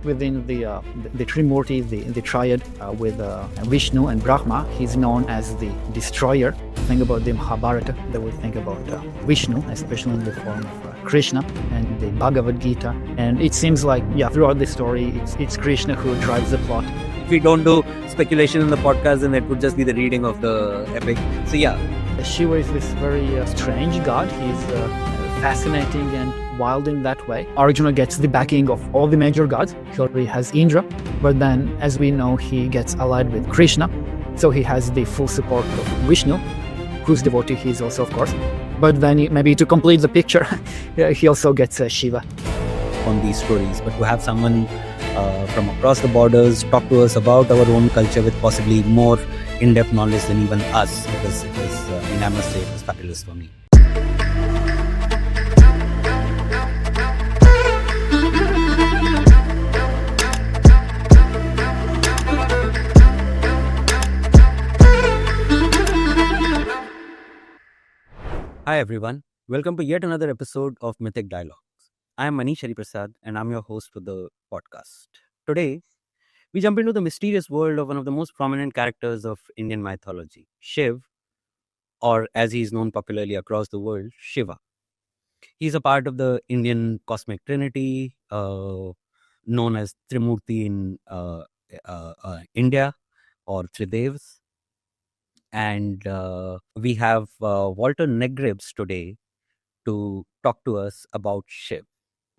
within the Trimurti, the triad with Vishnu and Brahma. He's known as the destroyer. Think about the Mahabharata, they will think about Vishnu, especially in the form of Krishna, and the Bhagavad Gita. And it seems like, throughout the story, it's Krishna who drives the plot. If we don't do speculation in the podcast, then it would just be the reading of the epic. So Shiva is this very strange god. He's fascinating and wild in that way. Arjuna gets the backing of all the major gods. He already has Indra, but then, as we know, he gets allied with Krishna, so he has the full support of Vishnu, whose devotee he is also, of course. But then, maybe to complete the picture, he also gets Shiva on these stories. But to have someone from across the borders talk to us about our own culture with possibly more in-depth knowledge than even us, because it was, I must say, it was fabulous for me. Hi everyone, welcome to yet another episode of Mythik Dialogues. I am Manish Hariprasad and I'm your host for the podcast. Today, we jump into the mysterious world of one of the most prominent characters of Indian mythology, Shiv, or as he is known popularly across the world, Shiva. He is a part of the Indian cosmic trinity, known as Trimurti in India, or Tridevs. And we have Valter Negribs today to talk to us about Shiv.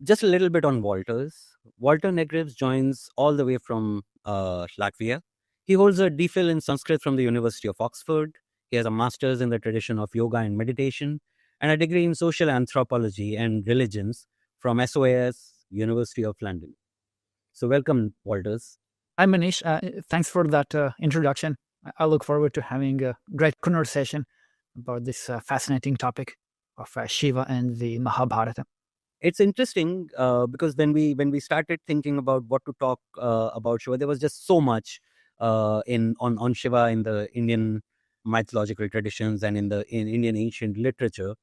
Just a little bit on Valters. Valter Negribs joins all the way from Latvia. He holds a DPhil in Sanskrit from the University of Oxford. He has a master's in the tradition of yoga and meditation, and a degree in social anthropology and religions from SOAS, University of London. So welcome, Valters. Hi Manish, thanks for that introduction. I look forward to having a great conversation about this fascinating topic of Shiva and the Mahabharata. It's interesting because when we started thinking about what to talk about Shiva, there was just so much on Shiva in the Indian mythological traditions and in Indian ancient literature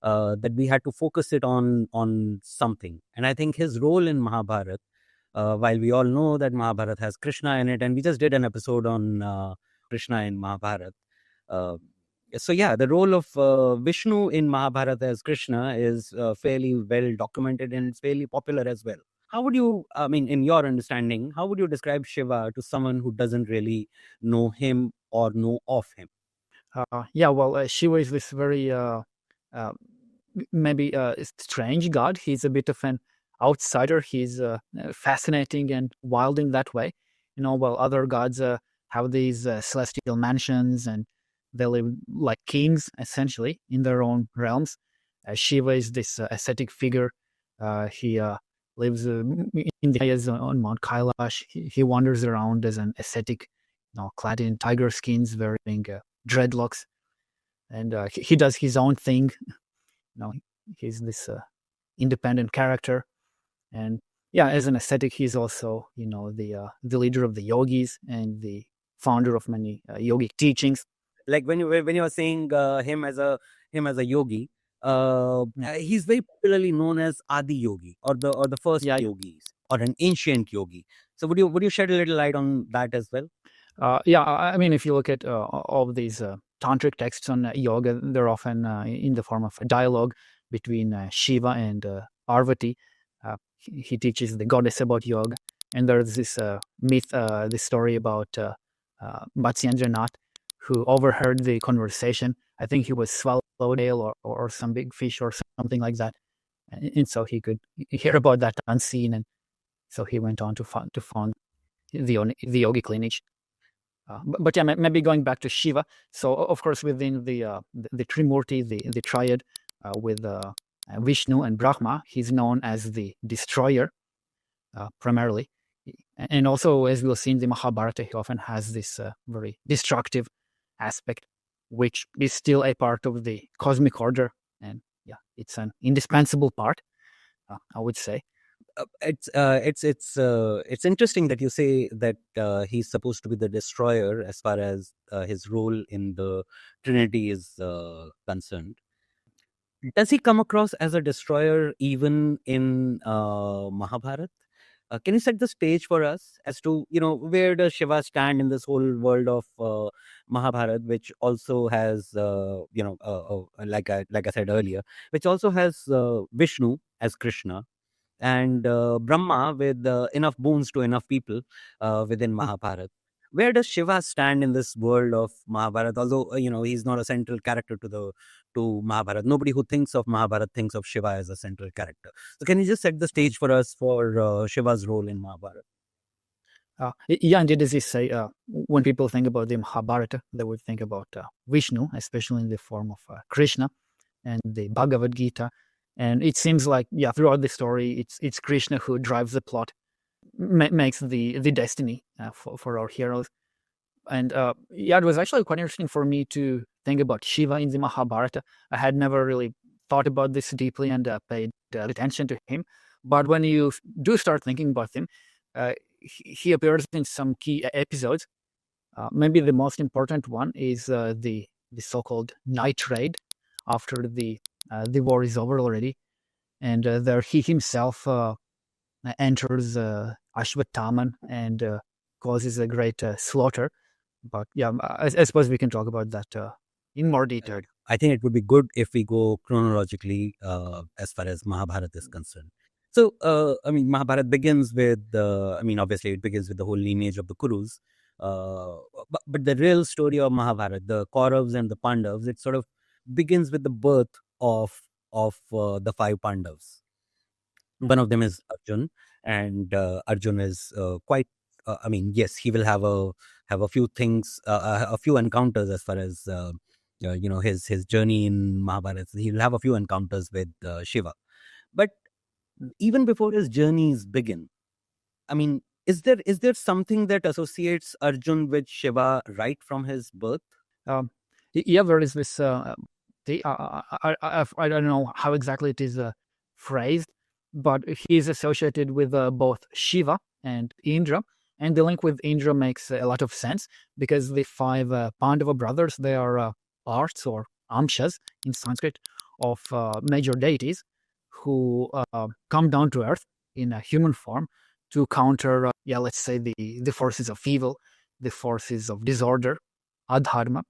that we had to focus it on something. And I think his role in Mahabharata, while we all know that Mahabharata has Krishna in it, and we just did an episode on Krishna in Mahabharata. The role of Vishnu in Mahabharata as Krishna is fairly well documented, and it's fairly popular as well. How would you, in your understanding, how would you describe Shiva to someone who doesn't really know him or know of him? Shiva is this very maybe strange god. He's a bit of an outsider. He's fascinating and wild in that way. While other gods have these celestial mansions and they live like kings, essentially, in their own realms. Shiva is this ascetic figure. He lives in the Himalayas on Mount Kailash. He wanders around as an ascetic, clad in tiger skins, wearing dreadlocks. And he does his own thing. He's this independent character. And as an ascetic, he's also, the leader of the yogis and the founder of many yogic teachings. Like when you are saying him as a yogi, he's very popularly known as Adi Yogi or the first yogis or an ancient yogi. So would you shed a little light on that as well? If you look at all of these tantric texts on yoga, they're often in the form of a dialogue between Shiva and Parvati. He teaches the goddess about yoga, and there's this myth, this story about Matsyendranath, who overheard the conversation. I think he was swallowed whale or some big fish or something like that, and so he could hear about that unseen, and so he went on to found the yogic lineage. Maybe going back to Shiva. So of course within the Trimurti, the triad with Vishnu and Brahma, he's known as the destroyer primarily. And also, as we'll see in the Mahabharata, he often has this very destructive aspect, which is still a part of the cosmic order. And it's an indispensable part, I would say. It's interesting that you say that he's supposed to be the destroyer as far as his role in the Trinity is concerned. Does he come across as a destroyer even in Mahabharata? Can you set the stage for us as to where does Shiva stand in this whole world of Mahabharat, which also has like I said earlier, which also has Vishnu as Krishna, and Brahma with enough boons to enough people within Mahabharat. Where does Shiva stand in this world of Mahabharat? Although he's not a central character to Mahabharat. Nobody who thinks of Mahabharat thinks of Shiva as a central character. So can you just set the stage for us for Shiva's role in Mahabharat? Yeah, indeed, as you say, when people think about the Mahabharata, they would think about Vishnu, especially in the form of Krishna and the Bhagavad Gita. And it seems like, yeah, throughout the story, it's Krishna who drives the plot, makes the destiny for our heroes. And yeah, it was actually quite interesting for me to think about Shiva in the Mahabharata. I had never really thought about this deeply and paid attention to him. But when you do start thinking about him, he appears in some key episodes. Maybe the most important one is the so-called night raid after the war is over already, and there he himself enters Ashwatthama and causes a great slaughter. But yeah, I suppose we can talk about that in more detail. I think it would be good if we go chronologically as far as Mahabharata is concerned. So, I mean, Mahabharata begins with, obviously it begins with the whole lineage of the Kurus. But the real story of Mahabharata, the Kauravs and the Pandavs, it sort of begins with the birth of the five Pandavs. One of them is Arjun, and Arjun is quite. Yes, he will have a few things, a few encounters as far as his journey in Mahabharata. He will have a few encounters with Shiva, but even before his journeys begin, I mean, is there something that associates Arjun with Shiva right from his birth? Yeah, there is this. I don't know how exactly it is phrased, but he is associated with both Shiva and Indra, and the link with Indra makes a lot of sense because the five Pandava brothers, they are parts or amshas in Sanskrit of major deities who come down to earth in a human form to counter, let's say the forces of evil, the forces of disorder, adharma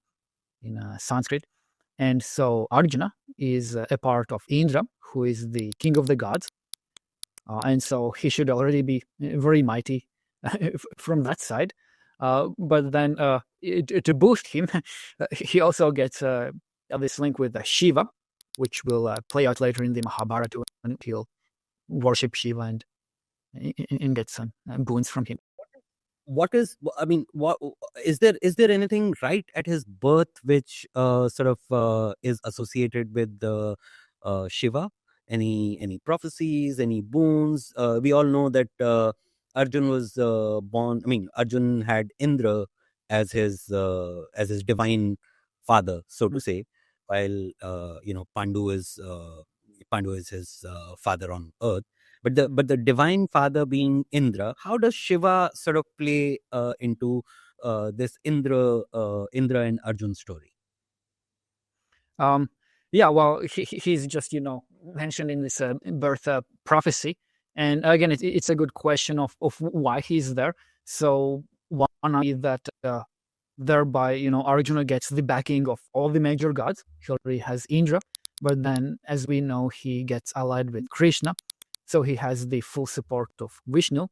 in Sanskrit. And so Arjuna is a part of Indra, who is the king of the gods. And so he should already be very mighty from that side. But then to boost him, he also gets this link with Shiva, which will play out later in the Mahabharata when he'll worship Shiva and get some boons from him. What is what is there anything right at his birth which sort of is associated with the Shiva? Any prophecies, any boons? We all know that Arjun was born. Arjun had Indra as his divine father, so to say, while Pandu is his father on earth. But the divine father being Indra, how does Shiva sort of play into this Indra and Arjun story? Yeah, well, he's just mentioned in this birth prophecy, and again, it's a good question of why he's there. So one is that thereby Arjuna gets the backing of all the major gods. He already has Indra, but then as we know, he gets allied with Krishna, so he has the full support of Vishnu,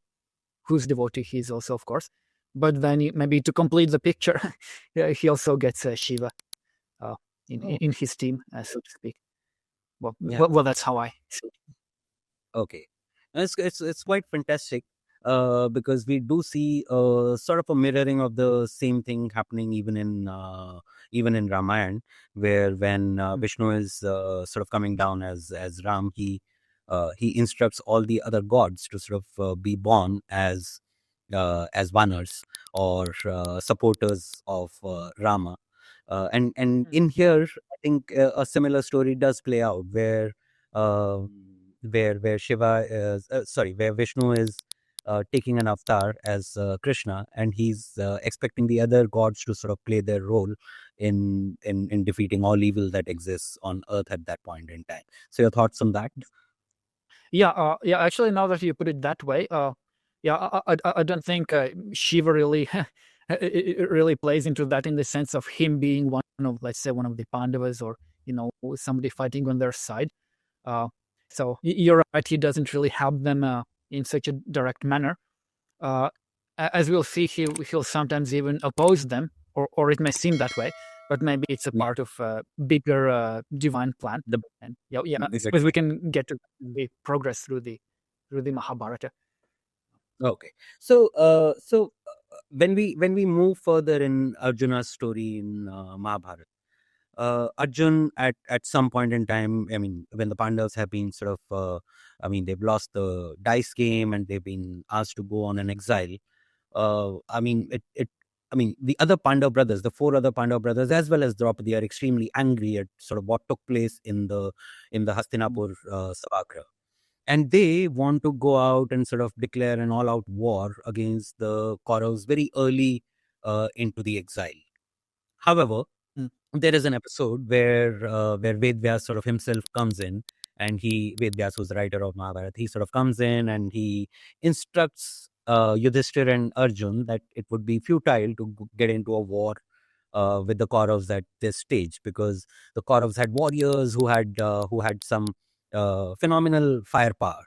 whose devotee he is also, of course. But then maybe to complete the picture, he also gets Shiva in his team, so to speak. Well, that's how I see it. Okay, it's quite fantastic because we do see sort of a mirroring of the same thing happening even in Ramayana, where when Vishnu is sort of coming down as Ram, he instructs all the other gods to sort of be born as vanars or supporters of Rama. And in here, I think a similar story does play out where Shiva is where Vishnu is taking an avatar as Krishna, and he's expecting the other gods to sort of play their role in defeating all evil that exists on earth at that point in time. So your thoughts on that? Yeah, yeah. Actually, now that you put it that way, I don't think Shiva really it really plays into that, in the sense of him being one of, let's say, one of the Pandavas, or somebody fighting on their side. Uh, so you're right, he doesn't really have them in such a direct manner. Uh, as we'll see, he'll sometimes even oppose them, or it may seem that way, but maybe it's a Yeah. part of a bigger divine plan. The And yeah, exactly. because we can get to the progress through the Mahabharata. Okay. When we move further in Arjuna's story in Mahabharata, Arjun at some point in time, I mean, when the Pandavas have been sort of, they've lost the dice game and they've been asked to go on an exile. I mean, the other Pandav brothers, the four other Pandav brothers, as well as Draupadi, are extremely angry at sort of what took place in the Hastinapur Sabhagೃಹ. And they want to go out and sort of declare an all-out war against the Kauravas very early into the exile. However, Mm. there is an episode where Ved Vyas sort of himself comes in, and Ved Vyas, who's the writer of Mahabharata, he sort of comes in and he instructs Yudhishthir and Arjun that it would be futile to get into a war with the Kauravas at this stage, because the Kauravas had warriors who had some phenomenal firepower.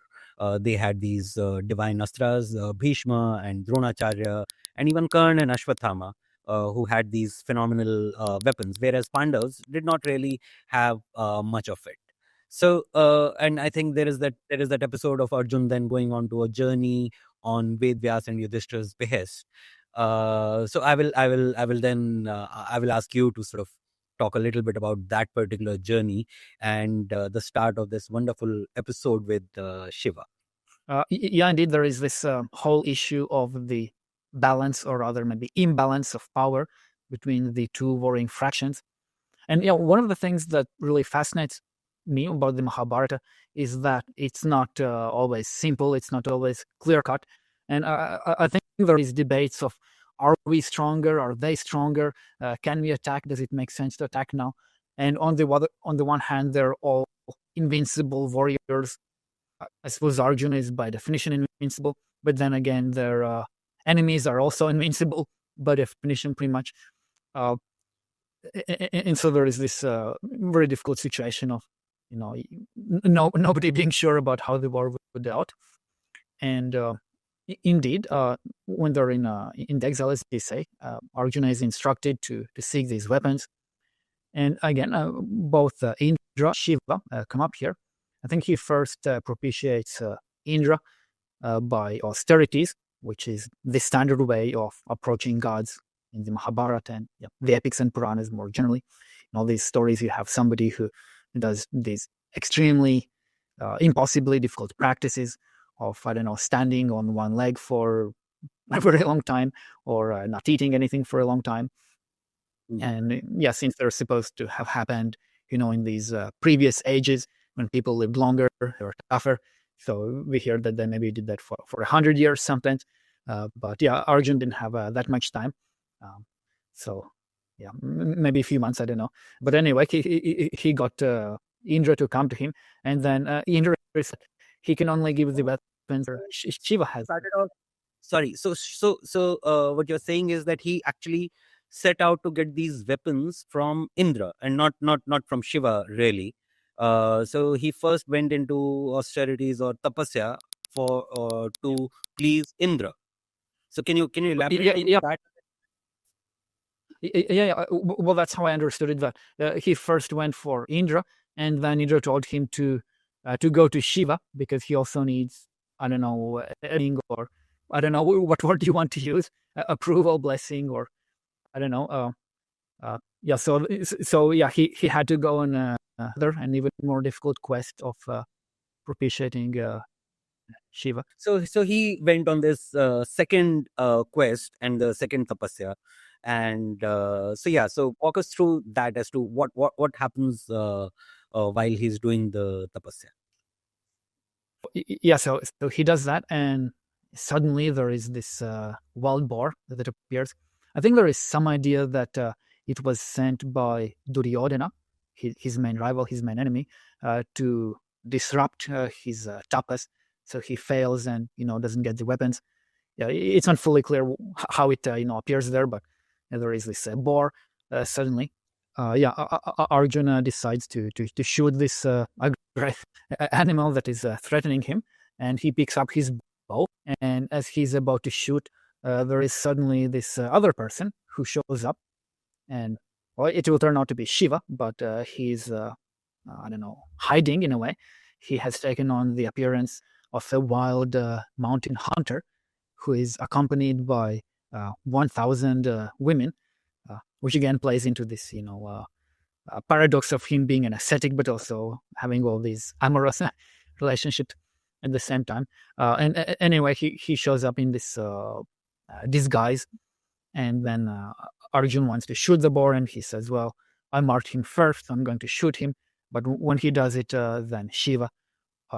They had these divine astras, Bhishma and Dronacharya, and even Karna and Ashwatthama, who had these phenomenal weapons, whereas Pandavas did not really have much of it. So, and I think there is that episode of Arjun then going on to a journey on Ved Vyas and Yudhishthir's behest. So I will ask you to sort of talk a little bit about that particular journey and the start of this wonderful episode with Shiva. Yeah, indeed, there is this whole issue of the balance, or rather maybe imbalance of power between the two warring fractions. And one of the things that really fascinates me about the Mahabharata is that it's not always simple, it's not always clear cut. And I think there is debates of, are we stronger? Are they stronger? Can we attack? Does it make sense to attack now? And on the one hand, they're all invincible warriors. I suppose Arjuna is by definition invincible, but then again, their enemies are also invincible by definition, pretty much. Uh, and so there is this very difficult situation of, nobody being sure about how the war would go out. And indeed, when they're in the exile, as they say, Arjuna is instructed to seek these weapons. And again, both Indra, Shiva come up here. I think he first propitiates Indra by austerities, which is the standard way of approaching gods in the Mahabharata and the epics and Puranas more generally. In all these stories, you have somebody who does these extremely impossibly difficult practices of, I don't know, standing on one leg for a very long time, or not eating anything for a long time. And since they're supposed to have happened, in these previous ages when people lived longer, they were tougher. So we hear that they maybe did that for 100 years sometimes. But Arjun didn't have that much time. So maybe a few months, I don't know. But anyway, he got Indra to come to him, and then Indra said he can only give the weapons Shiva has. Started off. Sorry. So what you're saying is that he actually set out to get these weapons from Indra and not from Shiva, really. So he first went into austerities or tapasya to please Indra. So can you elaborate on that? Well, that's how I understood it. That he first went for Indra, and then Indra told him to go to Shiva, because he also needs, I don't know, or I don't know what word you want to use, approval, blessing, or I don't know. He had to go on another and even more difficult quest of propitiating Shiva. So he went on this second quest and the second tapasya, and so walk us through that as to what happens while he's doing the tapasya. So he does that, and suddenly there is this wild boar that appears. I think there is some idea that it was sent by Duryodhana, his main rival, his main enemy, to disrupt his tapas. So he fails and doesn't get the weapons. yeah, it's not fully clear how it appears there, but there is this boar suddenly. Arjuna decides to shoot this animal that is threatening him, and he picks up his bow. And as he's about to shoot, there is suddenly this other person who shows up, and well, it will turn out to be Shiva, but he's I don't know, hiding in a way. He has taken on the appearance of a wild mountain hunter who is accompanied by 1,000 women, which again plays into this, paradox of him being an ascetic, but also having all these amorous relationships at the same time. Anyway, he shows up in this disguise, and then Arjun wants to shoot the boar, and he says, "Well, I marked him first, so I'm going to shoot him." But when he does it, then Shiva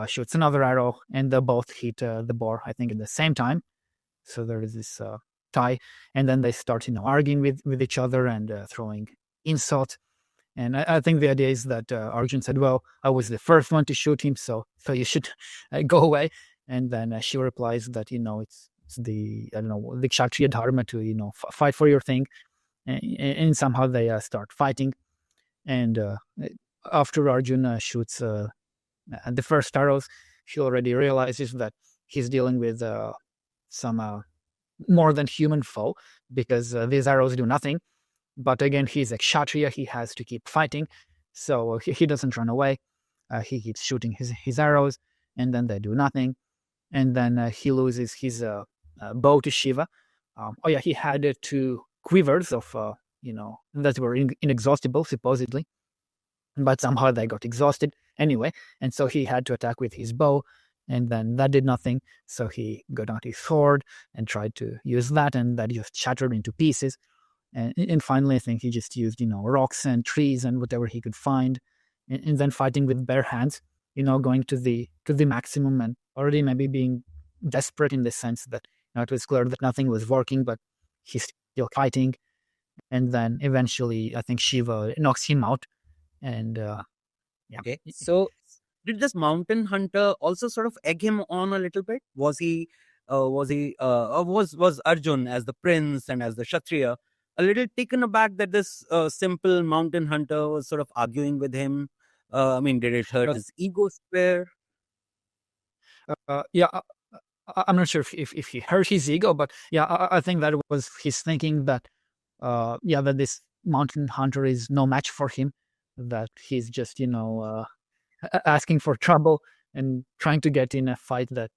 shoots another arrow, and they both hit the boar, I think, at the same time. So there is this tie, and then they start, arguing with each other and throwing insults. And I think the idea is that Arjun said, "Well, I was the first one to shoot him, so you should go away." And then she replies that it's the, I don't know, the Kshatriya Dharma to fight for your thing, and somehow they start fighting. And after Arjun shoots the first arrows, he already realizes that he's dealing with some more than human foe, because these arrows do nothing. But again, he's a Kshatriya, he has to keep fighting, so he doesn't run away. He keeps shooting his arrows, and then they do nothing. And then he loses his bow to Shiva. He had two quivers of, that were inexhaustible, supposedly, but somehow they got exhausted anyway. And so he had to attack with his bow, and then that did nothing. So he got out his sword and tried to use that, and that just shattered into pieces. And finally, I think he just used, rocks and trees and whatever he could find, and then fighting with bare hands, going to the maximum, and already maybe being desperate in the sense that it was clear that nothing was working, but he's still fighting. And then eventually, I think Shiva knocks him out, and yeah. Okay. So did this mountain hunter also sort of egg him on a little bit? Was Arjun, as the prince and as the Kshatriya, a little taken aback that this simple mountain hunter was sort of arguing with him? I mean, did it hurt his ego sphere? Yeah, I'm not sure if he hurt his ego, but yeah, I think that was his thinking that, that this mountain hunter is no match for him, that he's just, asking for trouble and trying to get in a fight that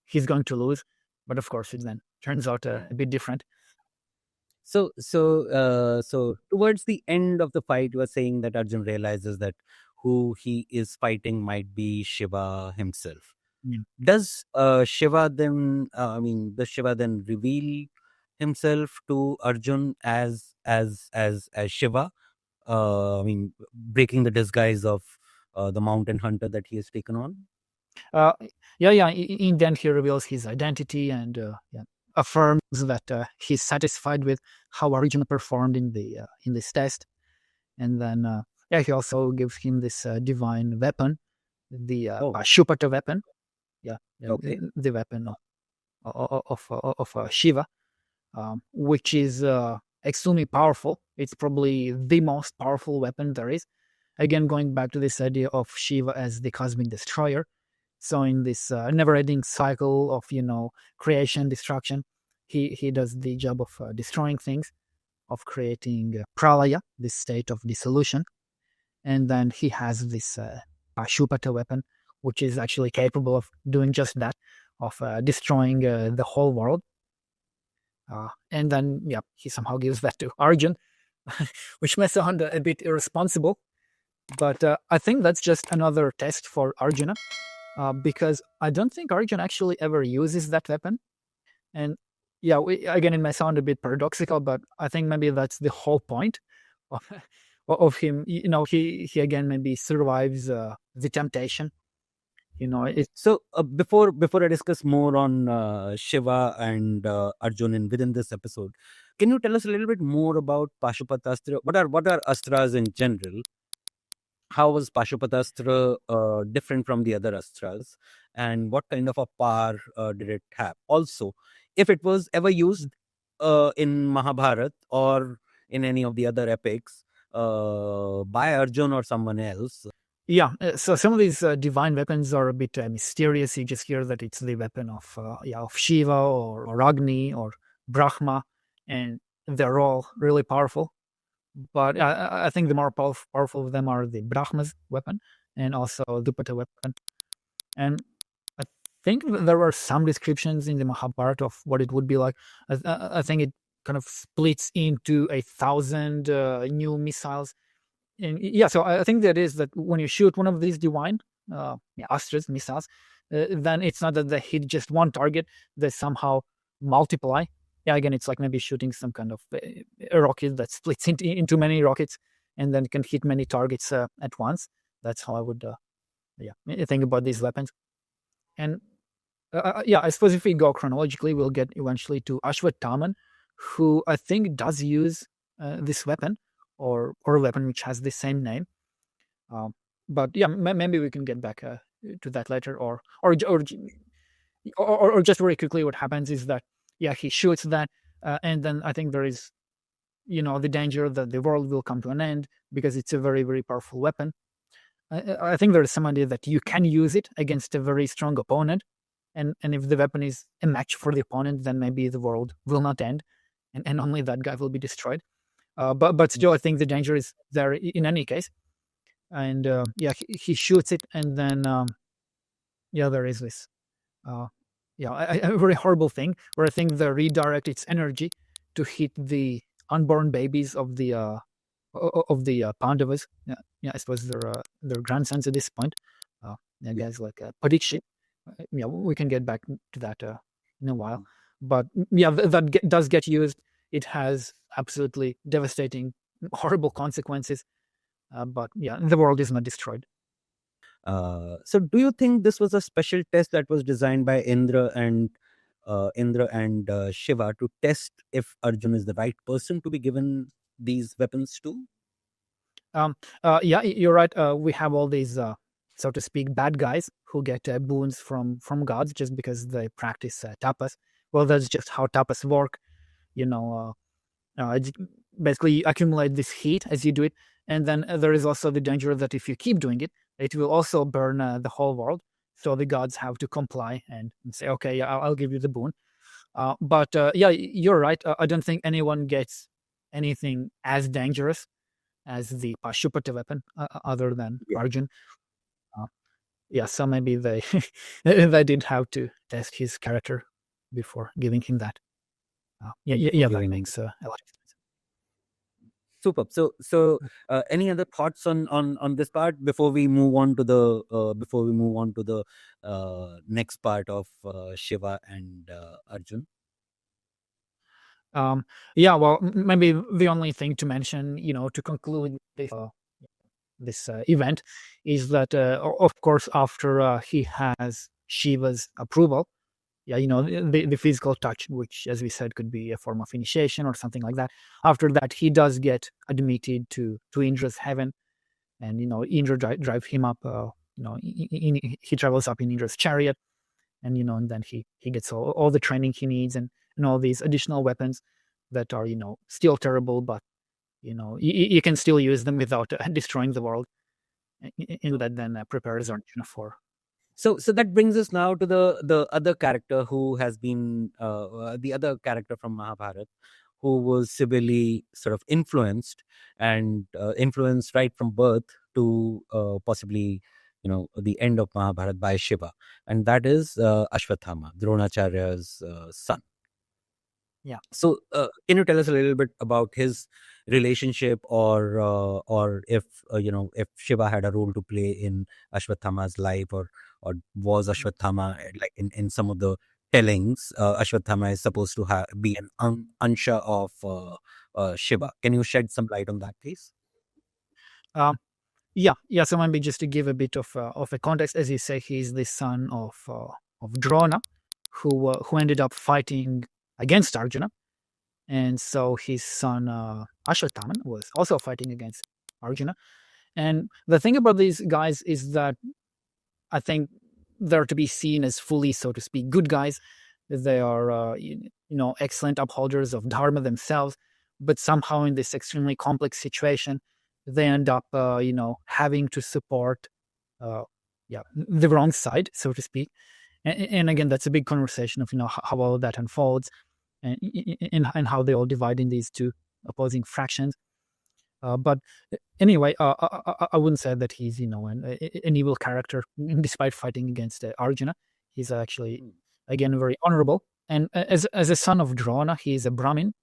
he's going to lose. But of course, it then turns out a bit different. So towards the end of the fight, you were saying that Arjun realizes that who he is fighting might be Shiva himself. Mm. Does Shiva then? Does Shiva then reveal himself to Arjun as Shiva? Breaking the disguise of the mountain hunter that he has taken on. In the end, he reveals his identity and affirms that he's satisfied with how Arjuna performed in this test. And then he also gives him this divine weapon, the Pashupata weapon. Okay. The weapon of Shiva, which is extremely powerful. It's probably the most powerful weapon there is. Again, going back to this idea of Shiva as the cosmic destroyer. So in this never-ending cycle of creation, destruction, he does the job of destroying things, of creating pralaya, this state of dissolution, and then he has this Pashupata weapon, which is actually capable of doing just that, of destroying the whole world. And then, he somehow gives that to Arjun, which may sound a bit irresponsible, but I think that's just another test for Arjuna, because I don't think Arjun actually ever uses that weapon. And again, it may sound a bit paradoxical, but I think maybe that's the whole point of him. He again maybe survives the temptation. So before I discuss more on Shiva and Arjun within this episode, can you tell us a little bit more about Pashupatastra? What are astras in general? How was Pashupatastra different from the other astras, and what kind of a power did it have? Also, if it was ever used in Mahabharat or in any of the other epics by Arjun or someone else. Yeah, so some of these divine weapons are a bit mysterious. You just hear that it's the weapon of Shiva or Agni or Brahma, and they're all really powerful. But I think the more powerful of them are the Brahma's weapon and also Dupata weapon. And I think there were some descriptions in the Mahabharata of what it would be like. I think it kind of splits into 1,000 new missiles. And yeah, so I think that is that when you shoot one of these divine astras, missiles, then it's not that they hit just one target, they somehow multiply. Yeah, again, it's like maybe shooting some kind of a rocket that splits into many rockets and then can hit many targets at once. That's how I would think about these weapons. And yeah, I suppose if we go chronologically, we'll get eventually to Ashwatthama, who I think does use this weapon or a weapon which has the same name. But yeah, maybe we can get back to that later, or just very quickly, what happens is that yeah, he shoots that, and then I think there is the danger that the world will come to an end because it's a very very powerful weapon. I think there is some idea that you can use it against a very strong opponent, and if the weapon is a match for the opponent, then maybe the world will not end, and only that guy will be destroyed. But still, I think the danger is there in any case. And yeah, he shoots it, and then yeah, there is this a very horrible thing where I think they redirect its energy to hit the unborn babies of the Pandavas. Yeah, I suppose they're grandsons at this point. Yeah, guys like Parikshit. Yeah, we can get back to that in a while. But yeah, does get used. It has absolutely devastating, horrible consequences. But yeah, the world is not destroyed. So, do you think this was a special test that was designed by Indra and Shiva to test if Arjun is the right person to be given these weapons to? Yeah, you're right. We have all these, so to speak, bad guys who get boons from gods just because they practice tapas. Well, that's just how tapas work. You know, basically you accumulate this heat as you do it, and then there is also the danger that if you keep doing it, it will also burn the whole world. So the gods have to comply and say, okay, yeah, I'll give you the boon. But yeah, you're right. I don't think anyone gets anything as dangerous as the Pashupata weapon, other than Arjun. Uh, yeah, so maybe they they did have to test his character before giving him that. Yeah, that makes a lot of sense. Superb. So, any other thoughts on this part before we move on to the next part of Shiva and Arjun? Yeah, well, maybe the only thing to mention, to conclude this event, is that, of course, after he has Shiva's approval, yeah, the physical touch, which, as we said, could be a form of initiation or something like that. After that, he does get admitted to Indra's heaven, and Indra drive him up. He travels up in Indra's chariot, and and then he gets all the training he needs, and all these additional weapons that are still terrible, but you can still use them without destroying the world. And that then prepares Arjuna for. So that brings us now to the other character who has been the other character from Mahabharat, who was severely sort of influenced right from birth to possibly the end of Mahabharat by Shiva, and that is Ashwatthama, Dronacharya's son. Yeah. So, can you tell us a little bit about his relationship, or if if Shiva had a role to play in Ashwatthama's life, or was Ashwatthama like in some of the tellings? Ashwatthama is supposed to be an ansha of Shiva. Can you shed some light on that, please? Yeah. So maybe just to give a bit of a context, as you say, he's the son of Drona, who ended up fighting against Arjuna, and so his son Ashwatthama was also fighting against Arjuna. And the thing about these guys is that I think they're to be seen as fully, so to speak, good guys. They are, excellent upholders of Dharma themselves, but somehow in this extremely complex situation, they end up, having to support, uh, the wrong side, so to speak. And again, that's a big conversation of how all of that unfolds, and how they all divide in these two opposing fractions. But anyway, I wouldn't say that he's an evil character despite fighting against Arjuna. He's actually again very honorable, and as a son of Drona, he is a Brahmin.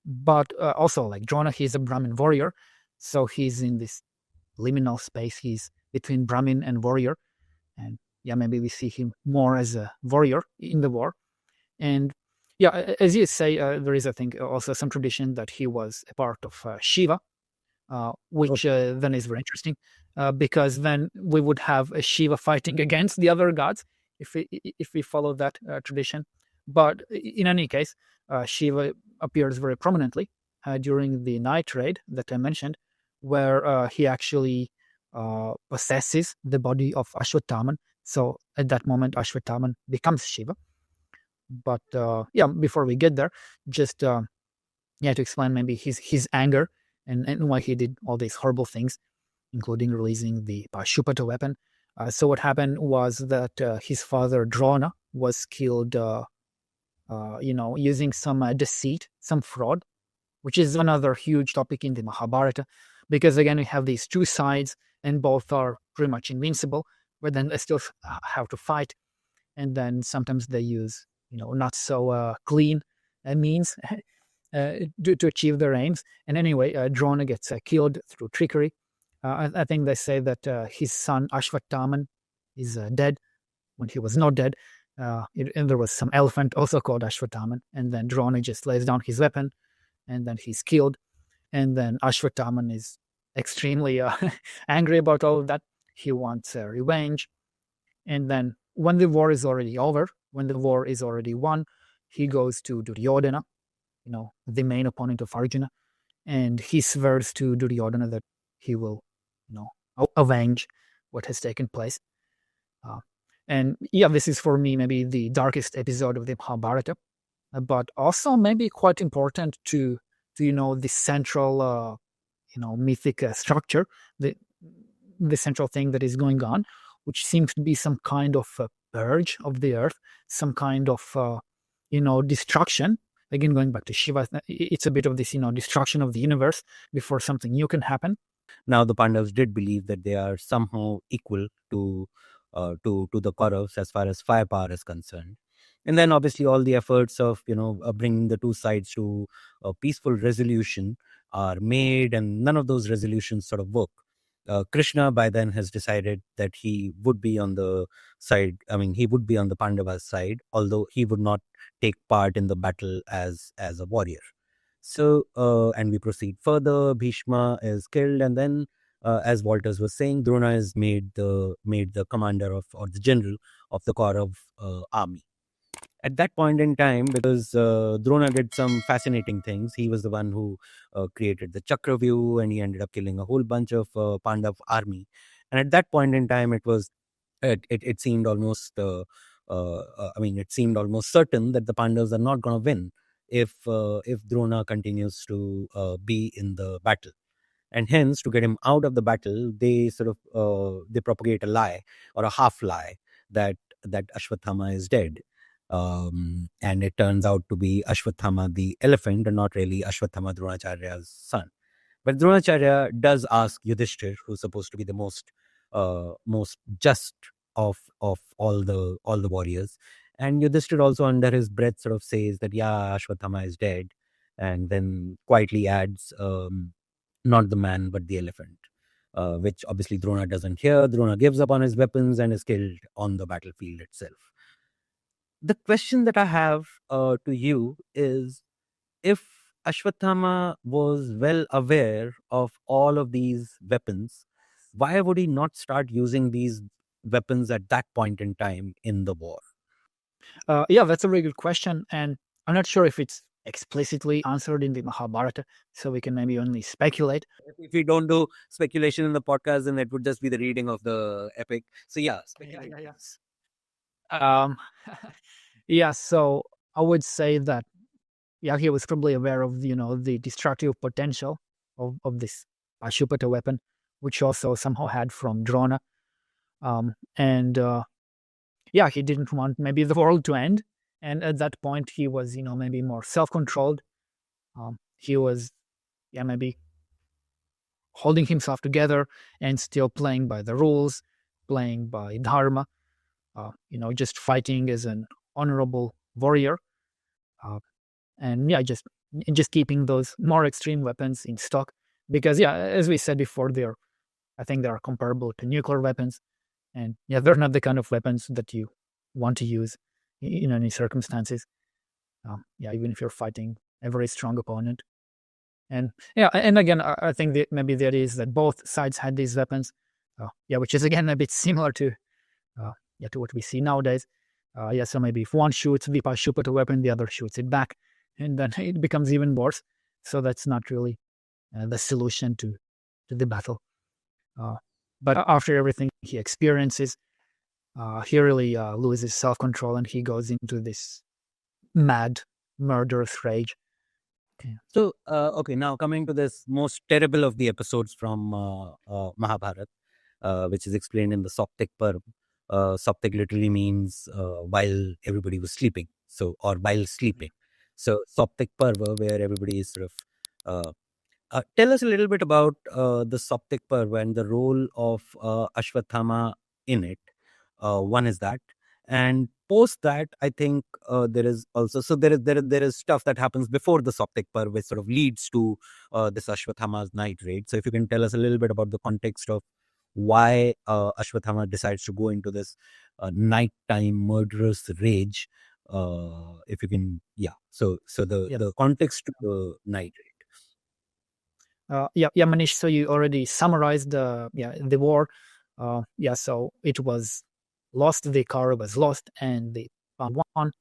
But also, like Drona, he's a Brahmin warrior, so he's in this liminal space. He's between Brahmin and warrior, and yeah, maybe we see him more as a warrior in the war. And yeah, as you say, there is, I think, also some tradition that he was a part of Shiva, which then is very interesting, because then we would have a Shiva fighting against the other gods if we follow that tradition. But in any case, Shiva appears very prominently during the night raid that I mentioned, where he actually possesses the body of Ashwatthama. So at that moment, Ashwatthama becomes Shiva. But yeah, before we get there, just to explain maybe his anger and why he did all these horrible things, including releasing the Pashupata weapon. So what happened was that his father Drona was killed, using some deceit, some fraud, which is another huge topic in the Mahabharata, because again we have these two sides, and both are pretty much invincible, but then they still have to fight, and then sometimes they use not so clean means to achieve their aims. And anyway, Drona gets killed through trickery. I think they say that his son Ashwatthama is dead when he was not dead. And there was some elephant also called Ashwatthama, and then Drona just lays down his weapon, and then he's killed. And then Ashwatthama is extremely angry about all of that. He wants revenge. And then when the war is already over, when the war is already won, he goes to Duryodhana, the main opponent of Arjuna, and he swears to Duryodhana that he will, avenge what has taken place. And yeah, this is for me maybe the darkest episode of the Mahabharata, but also maybe quite important to the central, mythic structure, the central thing that is going on, which seems to be some kind of purge of the earth, some kind of destruction. Again, going back to Shiva, it's a bit of this destruction of the universe before something new can happen. Now, the Pandavas did believe that they are somehow equal to the Kauravs as far as firepower is concerned. And then obviously all the efforts of bringing the two sides to a peaceful resolution are made, and none of those resolutions sort of work. Krishna by then has decided that he would be on the side. I mean, he would be on the Pandavas' side, although he would not take part in the battle as a warrior. So, and we proceed further. Bhishma is killed, and then, as Valters was saying, Drona is made the commander of, or the general of, the Kaurav army. At that point in time, because Drona did some fascinating things, he was the one who created the Chakravyu, and he ended up killing a whole bunch of Pandav army. And at that point in time, it seemed almost, it seemed almost certain that the Pandavas are not going to win if Drona continues to be in the battle. And hence, to get him out of the battle, they sort of they propagate a lie, or a half lie, that Ashwatthama is dead. And it turns out to be Ashwatthama the elephant, and not really Ashwatthama, Dronacharya's son. But Dronacharya does ask Yudhishthir, who's supposed to be the most just of all the warriors, and Yudhishthir also under his breath sort of says that yeah, Ashwatthama is dead, and then quietly adds, not the man but the elephant, which obviously Drona doesn't hear. Drona gives up on his weapons and is killed on the battlefield itself. The question that I have to you is, if Ashwatthama was well aware of all of these weapons, why would he not start using these weapons at that point in time in the war? Yeah, that's a very good question, and I'm not sure if it's explicitly answered in the Mahabharata, so we can maybe only speculate. If we don't do speculation in the podcast, then it would just be the reading of the epic. So yeah, speculate. Um, Yeah, so I would say that he was probably aware of the destructive potential of this Pashupata weapon, which also somehow had from Drona. And he didn't want maybe the world to end. And at that point, he was maybe more self-controlled. He was maybe holding himself together and still playing by the rules, playing by dharma. Just fighting as an honorable warrior. Uh, and just keeping those more extreme weapons in stock because as we said before, I think they are comparable to nuclear weapons, and they're not the kind of weapons that you want to use in any circumstances. Even if you're fighting a very strong opponent. And and again, I think that maybe there is that both sides had these weapons. Which is again a bit similar uh, to what we see nowadays. So maybe if one shoots the Pashupata weapon, the other shoots it back, and then it becomes even worse. So that's not really the solution to the battle. But after everything he experiences, he really loses self control and he goes into this mad, murderous rage. Okay. So, okay, now coming to this most terrible of the episodes from Mahabharat, which is explained in the Saptik Parv. Saptik literally means while everybody was sleeping, or while sleeping. So, Saptik Parva, where everybody is sort of. Tell us a little bit about the Saptik Parva and the role of Ashwatthama in it. One is that, and post that, I think there is also there is stuff that happens before the Saptik Parva, which sort of leads to this Ashwatthama's night raid. So if you can tell us a little bit about the context of why Ashwatthama decides to go into this nighttime murderous rage. If you can, So the context to the night raid. Manish. So you already summarized the war. So it was lost. The Kaurav was lost, and they found one,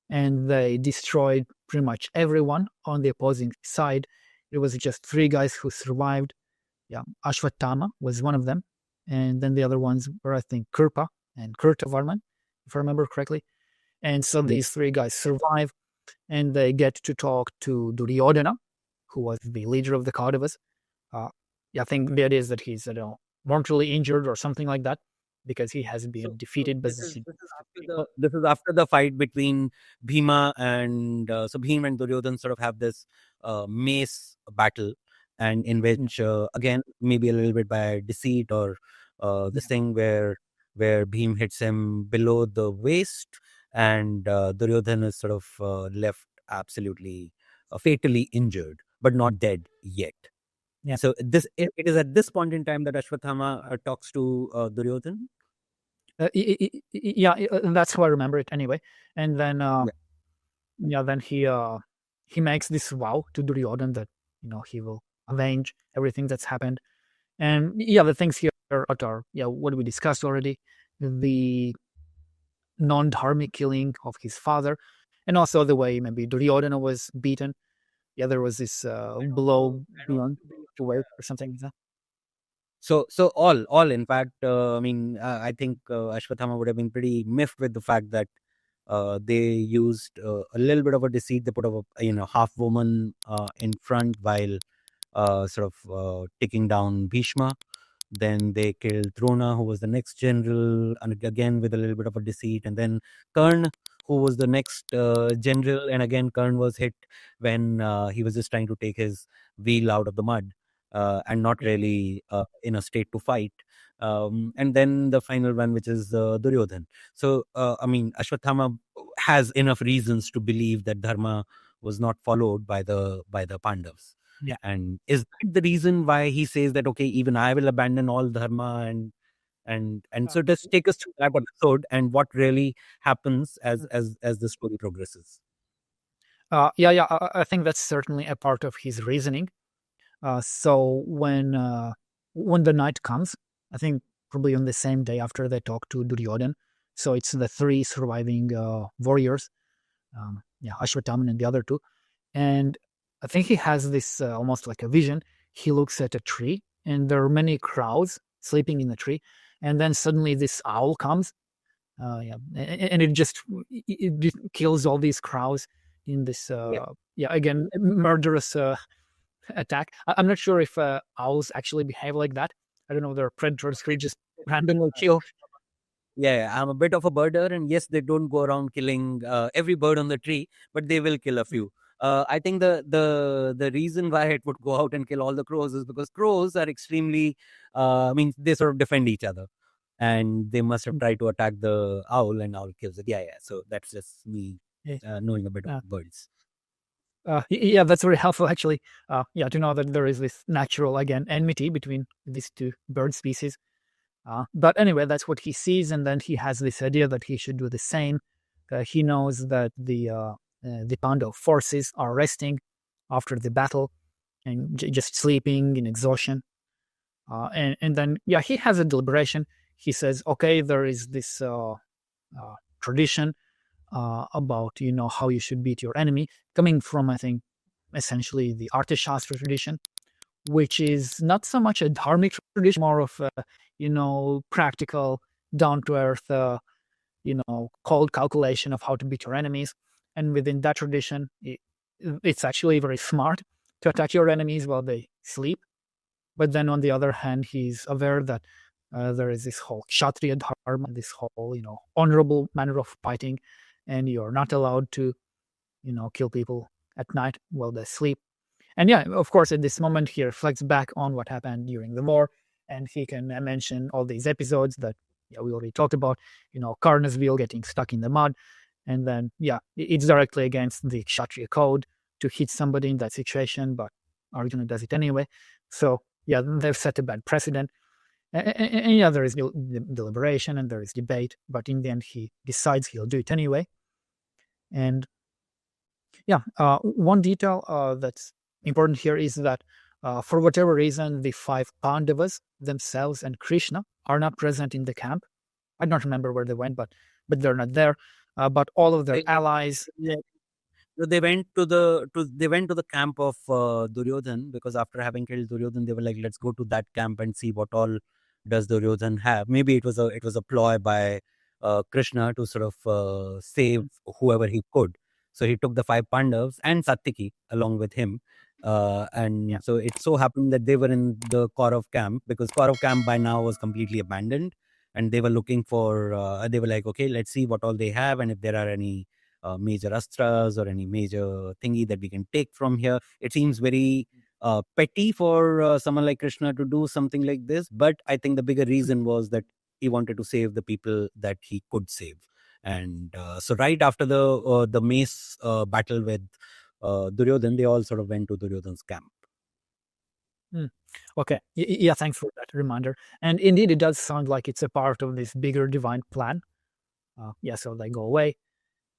and they destroyed pretty much everyone on the opposing side. It was just 3 guys who survived. Ashwatthama was one of them, and then the other ones were, I think, Kirpa and Kurtavarman, if I remember correctly. And so these 3 guys survive, and they get to talk to Duryodhana, who was the leader of the Kauravas. I think the idea is that he's mortally injured or something like that because he has been defeated. This is after the fight between Bhima and so Bhima and Duryodhan sort of have this mace battle, and in which again maybe a little bit by deceit or this thing where Bhim hits him below the waist, and Duryodhan is sort of left absolutely fatally injured, but not dead yet. So it is at this point in time that Ashwatthama talks to Duryodhan. That's how I remember it anyway. And then then he makes this vow to Duryodhan that he will avenge everything that's happened. And the things here are what we discussed already, the non-dharmic killing of his father, and also the way maybe Duryodhana was beaten. There was this blow to wear or something like that. So all in fact, I think Ashwatthama would have been pretty miffed with the fact that they used a little bit of a deceit. They put a half woman in front while sort of taking down Bhishma. Then they killed Drona, who was the next general, and again with a little bit of a deceit. And then Karn, who was the next general, and again Karn was hit when he was just trying to take his wheel out of the mud and not really in a state to fight. And then the final one, which is Duryodhan. So Ashwatthama has enough reasons to believe that Dharma was not followed by the Pandavas. And is that the reason why he says that, okay, even I will abandon all Dharma, and so just take us through that episode and what really happens as the story progresses. I think that's certainly a part of his reasoning. So when the night comes, I think probably on the same day after they talk to Duryodhan, so it's the 3 surviving warriors, Ashwatthama and the other 2, and I think he has this almost like a vision. He looks at a tree, and there are many crows sleeping in the tree, and then suddenly this owl comes, And it kills all these crows in this again murderous attack. I'm not sure if owls actually behave like that. I don't know. They're predators who just randomly kill. Yeah, I'm a bit of a birder, and yes, they don't go around killing every bird on the tree, but they will kill a few. I think the reason why it would go out and kill all the crows is because crows are extremely, I mean, they sort of defend each other, and they must have tried to attack the owl, and owl kills it. Yeah. So that's just me Yeah. knowing a bit of birds. Yeah, that's very helpful actually. To know that there is this natural again enmity between these two bird species. But anyway, that's what he sees, and then he has this idea that he should do the same. He knows that the Pandav forces are resting after the battle and just sleeping in exhaustion. And then he has a deliberation. He says, "Okay, there is this tradition about how you should beat your enemy, coming from I think essentially the Arthashastra tradition, which is not so much a dharmic tradition, more of a, practical, down to earth, cold calculation of how to beat your enemies. And within that tradition, it's actually very smart to attack your enemies while they sleep. But then on the other hand, he's aware that there is this whole Kshatriya Dharma, this whole, honorable manner of fighting, and you're not allowed to, kill people at night while they sleep. And of course, at this moment, he reflects back on what happened during the war, and he can mention all these episodes that we already talked about. Karnasville getting stuck in the mud, and then it's directly against the Kshatriya code to hit somebody in that situation, but Arjuna does it anyway. So they've set a bad precedent. And there is deliberation and there is debate, but in the end, he decides he'll do it anyway. And one detail that's important here is that for whatever reason, the 5 Pandavas themselves and Krishna are not present in the camp. I don't remember where they went, but they're not there. But all of their allies. They went to the camp of Duryodhan, because after having killed Duryodhan, they were like, let's go to that camp and see what all does Duryodhan have. Maybe it was a ploy by Krishna to sort of save whoever he could. So he took the 5 Pandavas and Satyaki along with him. So it so happened that they were in the Kaurav camp, because Kaurav camp by now was completely abandoned, and they were looking for, they were like, okay, let's see what all they have, and if there are any major astras or any major thingy that we can take from here. It seems very petty for someone like Krishna to do something like this, but I think the bigger reason was that he wanted to save the people that he could save. And so right after the mace battle with Duryodhan, they all sort of went to Duryodhan's camp. Okay. Thanks for that reminder. And indeed, it does sound like it's a part of this bigger divine plan. So they go away.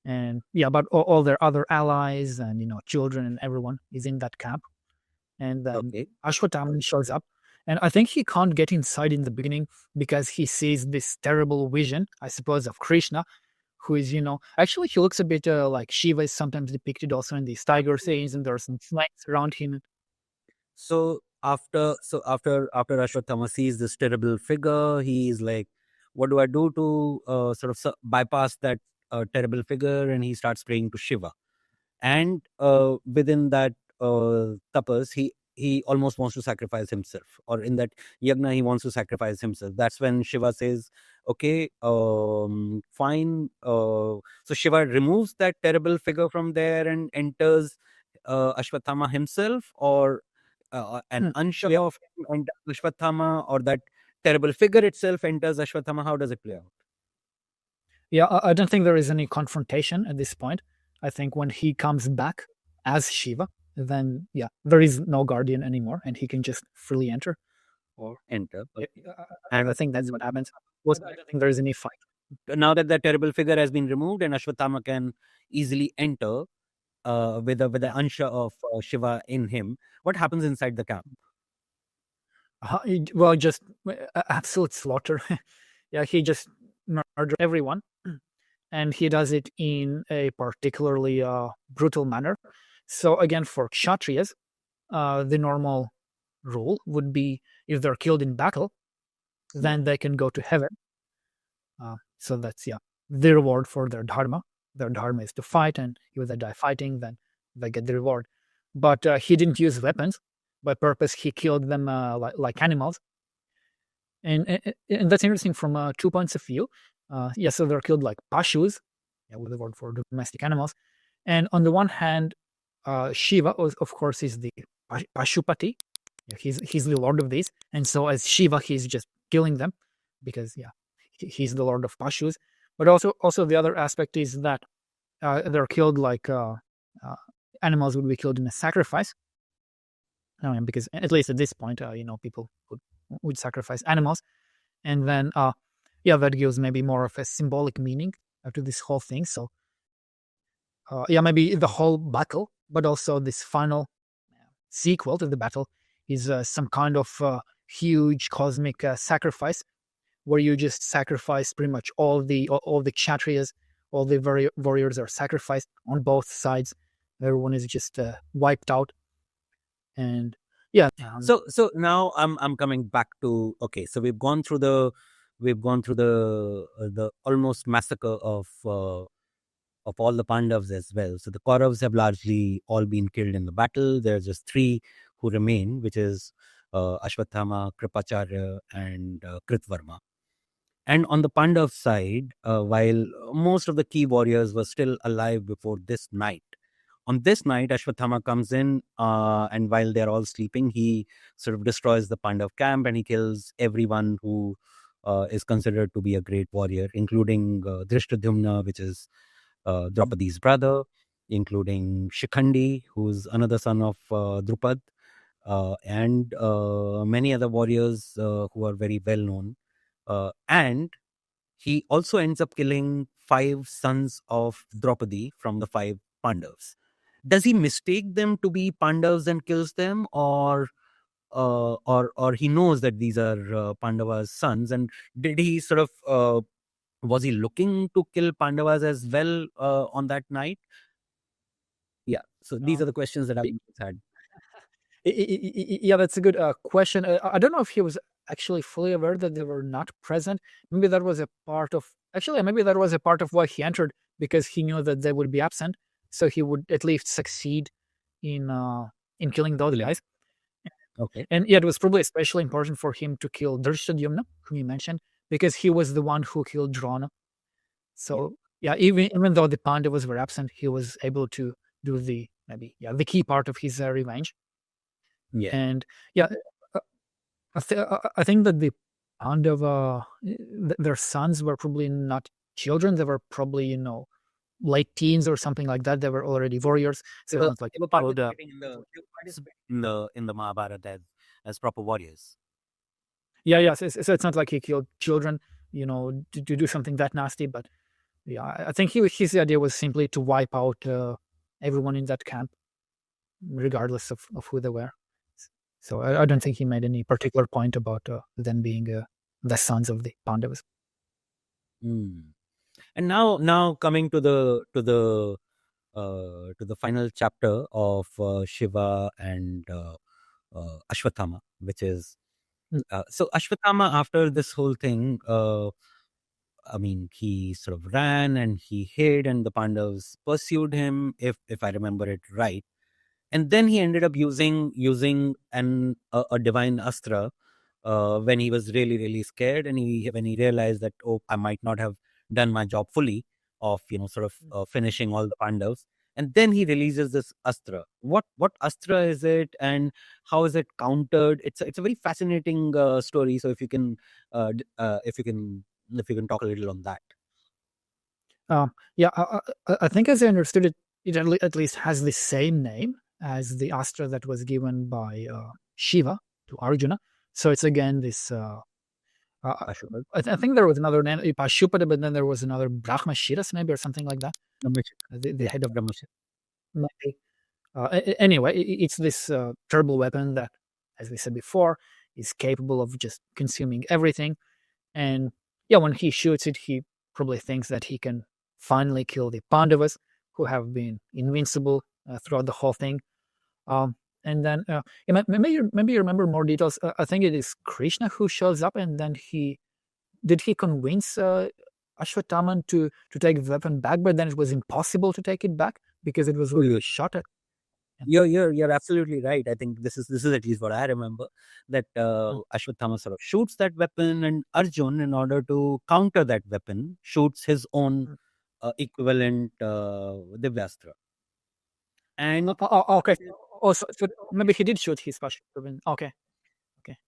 And but all their other allies and children and everyone is in that camp. And then Ashwatthama shows up, and I think he can't get inside in the beginning because he sees this terrible vision, I suppose, of Krishna, who is actually he looks a bit like Shiva is sometimes depicted also in these tiger scenes, and there are some flames around him. So after Ashwatthama sees this terrible figure, he is like, what do I do to sort of bypass that terrible figure? And he starts praying to Shiva. And within that tapas, he almost wants to sacrifice himself, or in that yagna, he wants to sacrifice himself. That's when Shiva says, okay, fine. So Shiva removes that terrible figure from there and enters Ashwatthama himself, or an unsure of Ashwatthama, or that terrible figure itself enters Ashwatthama. How does it play out? I don't think there is any confrontation at this point. I think when he comes back as Shiva, then there is no guardian anymore, and he can just freely enter. And I think that's what happens. I don't think there is any fight. Now that the terrible figure has been removed, and Ashwatthama can easily enter with the ansha of Shiva in him, what happens inside the camp? Well, just absolute slaughter. He just murders everyone, and he does it in a particularly brutal manner. So again, for Kshatriyas, the normal rule would be if they're killed in battle, then they can go to heaven. So that's the reward for their dharma. Their dharma is to fight, and if they die fighting, then they get the reward. But he didn't use weapons. By purpose, he killed them like animals. And that's interesting from 2 points of view. So they're killed like pashus, with the word for domestic animals. And on the one hand, Shiva, of course, is the Pashupati. He's the lord of these, and so as Shiva, he's just killing them because he's the lord of Pashus. But also the other aspect is that they're killed like animals would be killed in a sacrifice. Because at least at this point, people would sacrifice animals, and then that gives maybe more of a symbolic meaning to this whole thing. So maybe the whole battle, but also this final sequel to the battle is some kind of huge cosmic sacrifice, where you just sacrifice pretty much all the kshatriyas, all the warriors are sacrificed on both sides. Everyone is just wiped out. And so now I'm coming back to, okay, so we've gone through the almost massacre of all the Pandavs as well. So the Kauravs have largely all been killed in the battle. There's just 3 who remain, which is Ashwatthama, Kripacharya, and Kritvarma. And on the Pandav side, while most of the key warriors were still alive before this night, on this night, Ashwatthama comes in, and while they're all sleeping, he sort of destroys the Pandav camp, and he kills everyone who is considered to be a great warrior, including Drishtadhyumna, which is Draupadi's brother, including Shikhandi, who's another son of Drupad, and many other warriors who are very well known. And he also ends up killing 5 sons of Draupadi from the 5 Pandavs. Does he mistake them to be Pandavs and kills them, or he knows that these are Pandava's sons? And did he sort of was he looking to kill Pandavas as well on that night? Yeah. So these are the questions that I've had. That's a good question. I don't know if he was actually fully aware that they were not present. Maybe that was a part of why he entered, because he knew that they would be absent, so he would at least succeed in killing those guys. Okay. And it was probably especially important for him to kill Drishtadyumna, whom you mentioned, because he was the one who killed Drona. So even though the Pandavas were absent, he was able to do the key part of his revenge. Yeah. And I think that the Pandava, their sons were probably not children. They were probably, late teens or something like that. They were already warriors. So they were participating in the Mahabharat as proper warriors. So it's not like he killed children, to do something that nasty. But I think his idea was simply to wipe out everyone in that camp, regardless of who they were. So I don't think he made any particular point about them being the sons of the Pandavas. And now coming to the final chapter of Shiva and Ashwatthama, which is so Ashwatthama, after this whole thing, he sort of ran and he hid, and the Pandavas pursued him, if I remember it right. And then he ended up using a divine astra when he was really, really scared, and when he realized that, oh, I might not have done my job fully of finishing all the Pandavas. And then he releases this astra. What astra is it, and how is it countered? It's a very fascinating story. So if you can talk a little on that. I think, as I understood it, it at least has the same name as the astra that was given by Shiva to Arjuna. So it's again this. I think there was another name, Pashupata, but then there was another Brahmashiras maybe, or something like that. The head of Brahmashiras. Anyway, it's this terrible weapon that, as we said before, is capable of just consuming everything. And when he shoots it, he probably thinks that he can finally kill the Pandavas, who have been invincible throughout the whole thing. And then maybe you remember more details. I think it is Krishna who shows up, and then did he convince Ashwatthama to take the weapon back, but then it was impossible to take it back because it was already shot at. You're absolutely right. I think this is at least what I remember, that Ashwatthama sort of shoots that weapon, and Arjun, in order to counter that weapon, shoots his own equivalent Divyastra. And Okay. So maybe he did shoot his Pashupatastra. Okay.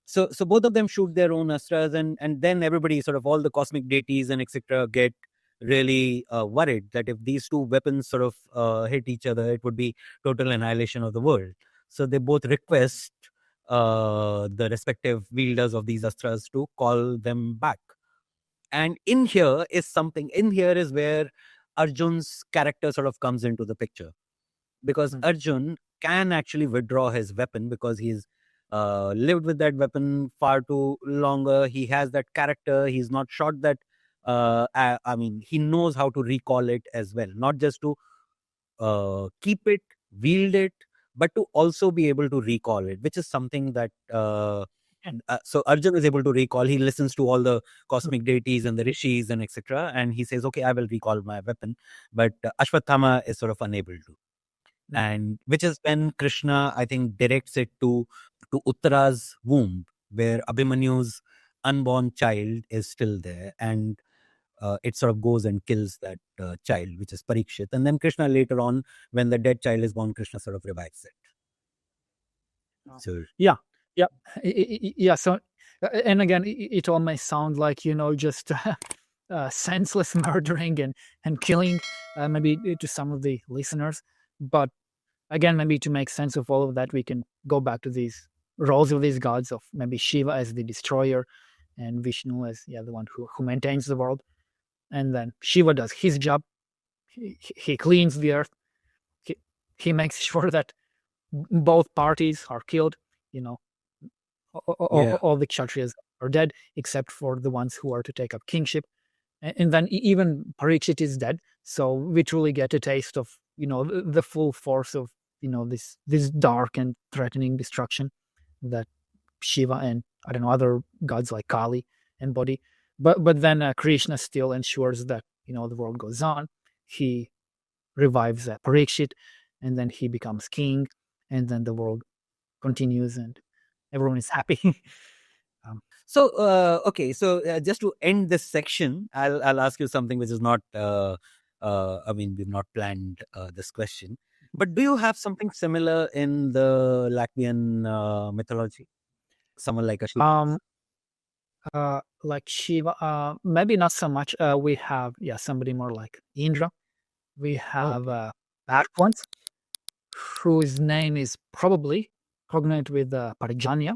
so both of them shoot their own astras, and then everybody, sort of all the cosmic deities and etc., get really worried that if these two weapons sort of hit each other, it would be total annihilation of the world. So they both request the respective wielders of these astras to call them back. And in here is where Arjun's character sort of comes into the picture, because Arjun can actually withdraw his weapon because he's lived with that weapon far too longer. He has that character. He's not shot that. I mean, he knows how to recall it as well, not just to keep it, wield it, but to also be able to recall it, which is something that. So Arjun is able to recall. He listens to all the cosmic deities and the rishis and etc., and he says, "Okay, I will recall my weapon." But Ashwatthama is sort of unable to. And which is when Krishna, I think, directs it to Uttara's womb, where Abhimanyu's unborn child is still there, and it sort of goes and kills that child, which is Parikshit. And then Krishna later on, when the dead child is born, Krishna sort of revives it. So yeah. So, and again, it all may sound like just senseless murdering and killing, maybe to some of the listeners, but again, maybe to make sense of all of that, we can go back to these roles of these gods, of maybe Shiva as the destroyer and Vishnu as the one who maintains the world. And then Shiva does his job. He cleans the earth. He makes sure that both parties are killed. All the Kshatriyas are dead except for the ones who are to take up kingship. And then even Parikshit is dead. So we truly get a taste of the full force of this dark and threatening destruction that Shiva and other gods like Kali embody. But then Krishna still ensures that the world goes on. He revives Parikshit, and then he becomes king, and then the world continues, and everyone is happy. So okay, so just to end this section, I'll ask you something which is not. I mean, we've not planned this question, but do you have something similar in the Latvian mythology? Someone like a Shiva? Like Shiva, maybe not so much. We have somebody more like Indra. We have bad ones whose name is probably cognate with Parjanya,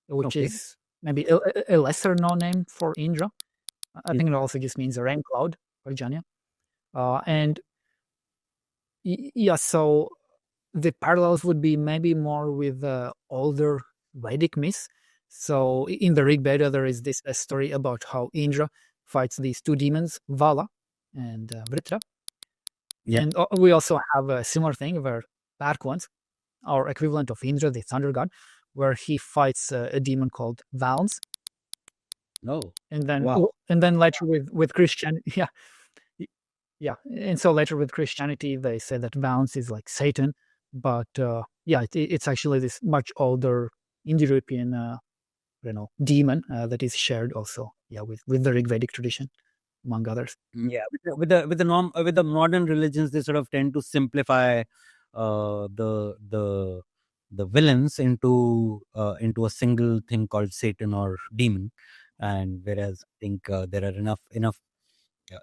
which is maybe a lesser known name for Indra. I think it also just means a rain cloud, Parjanya. And so the parallels would be maybe more with older Vedic myths. So in the Rig Veda, there is this story about how Indra fights these two demons, Vala and Vritra. And we also have a similar thing where Parkwans, our equivalent of Indra, the thunder god, where he fights a demon called Valens. No. And then later with Christianity, and so later with Christianity, they say that Valens is like Satan, but it's actually this much older Indo-European, demon that is shared also, with the Rig Vedic tradition, among others. Yeah, with the modern religions, they sort of tend to simplify the villains into a single thing called Satan or demon, and whereas I think there are enough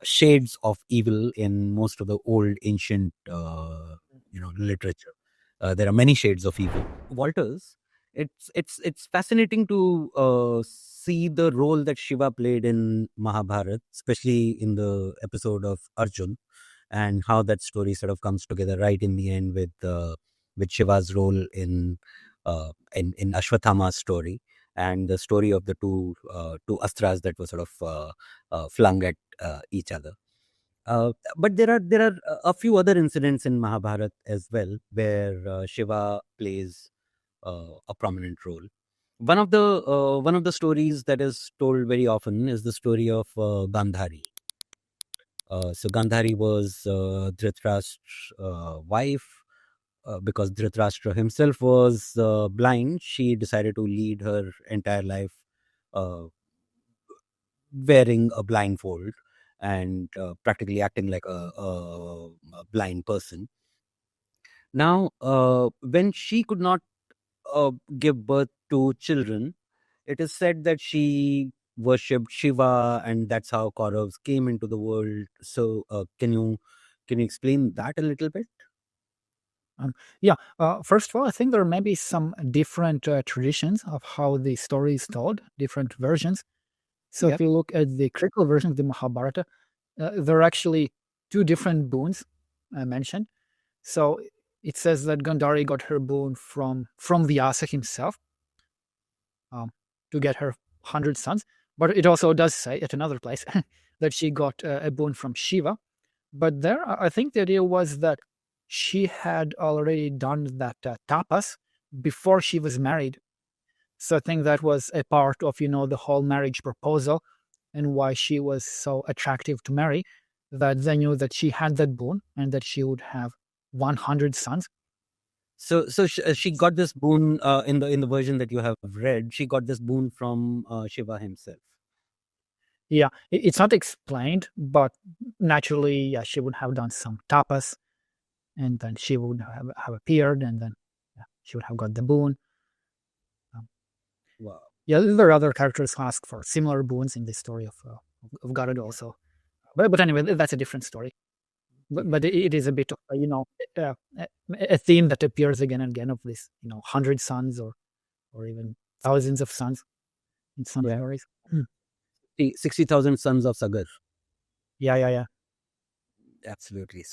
shades of evil in most of the old ancient literature. There are many shades of evil. Valters, it's fascinating to see the role that Shiva played in Mahabharat, especially in the episode of Arjun, and how that story sort of comes together right in the end with Shiva's role in Ashwatthama's story, and the story of the two astras that were sort of flung at each other. But there are a few other incidents in Mahabharat as well where Shiva plays a prominent role. One of the stories that is told very often is the story of Gandhari. So Gandhari was Dhritarashtra's wife. Because Dhritarashtra himself was blind, she decided to lead her entire life uh, wearing a blindfold and practically acting like a blind person. Now, when she could not give birth to children, it is said that she worshipped Shiva, and that's how Kauravs came into the world. So, can you explain that a little bit? Yeah. First of all, I think there may be some different traditions of how the story is told, different versions. So Yep. if you look at the critical version of the Mahabharata, there are actually two different boons mentioned. So it says that Gandhari got her boon from Vyasa himself um, to get her 100 sons. But it also does say at another place that she got a boon from Shiva. But there, I think the idea was that she had already done that tapas before she was married. So I think that was a part of, the whole marriage proposal and why she was so attractive to marry, that they knew that she had that boon and that she would have 100 sons. So she got this boon in the version that you have read. She got this boon from Shiva himself. Yeah, it's not explained, but naturally, yeah, she would have done some tapas, and then she would have appeared, and then yeah, she would have got the boon. Um, Wow. yeah, there are other characters who ask for similar boons in the story of Garud also. But anyway, that's a different story. But it is a bit of a theme that appears again and again of this 100 sons or even thousands of sons in some Yeah. stories. 60,000 sons of Sagar. Yeah. Absolutely.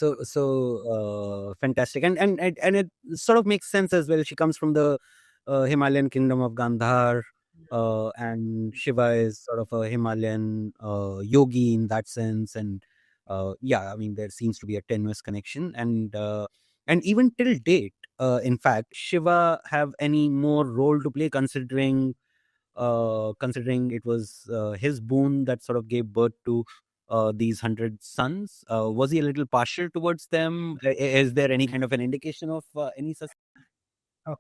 Fantastic, and it sort of makes sense as well. She comes from the Himalayan kingdom of Gandhar, and Shiva is sort of a Himalayan yogi in that sense. And yeah, I mean, there seems to be a tenuous connection, and even till date, in fact, Shiva have any more role to play, considering it was his boon that sort of gave birth to these 100 sons. Was he a little partial towards them? Is there any kind of an indication of any such? Oh.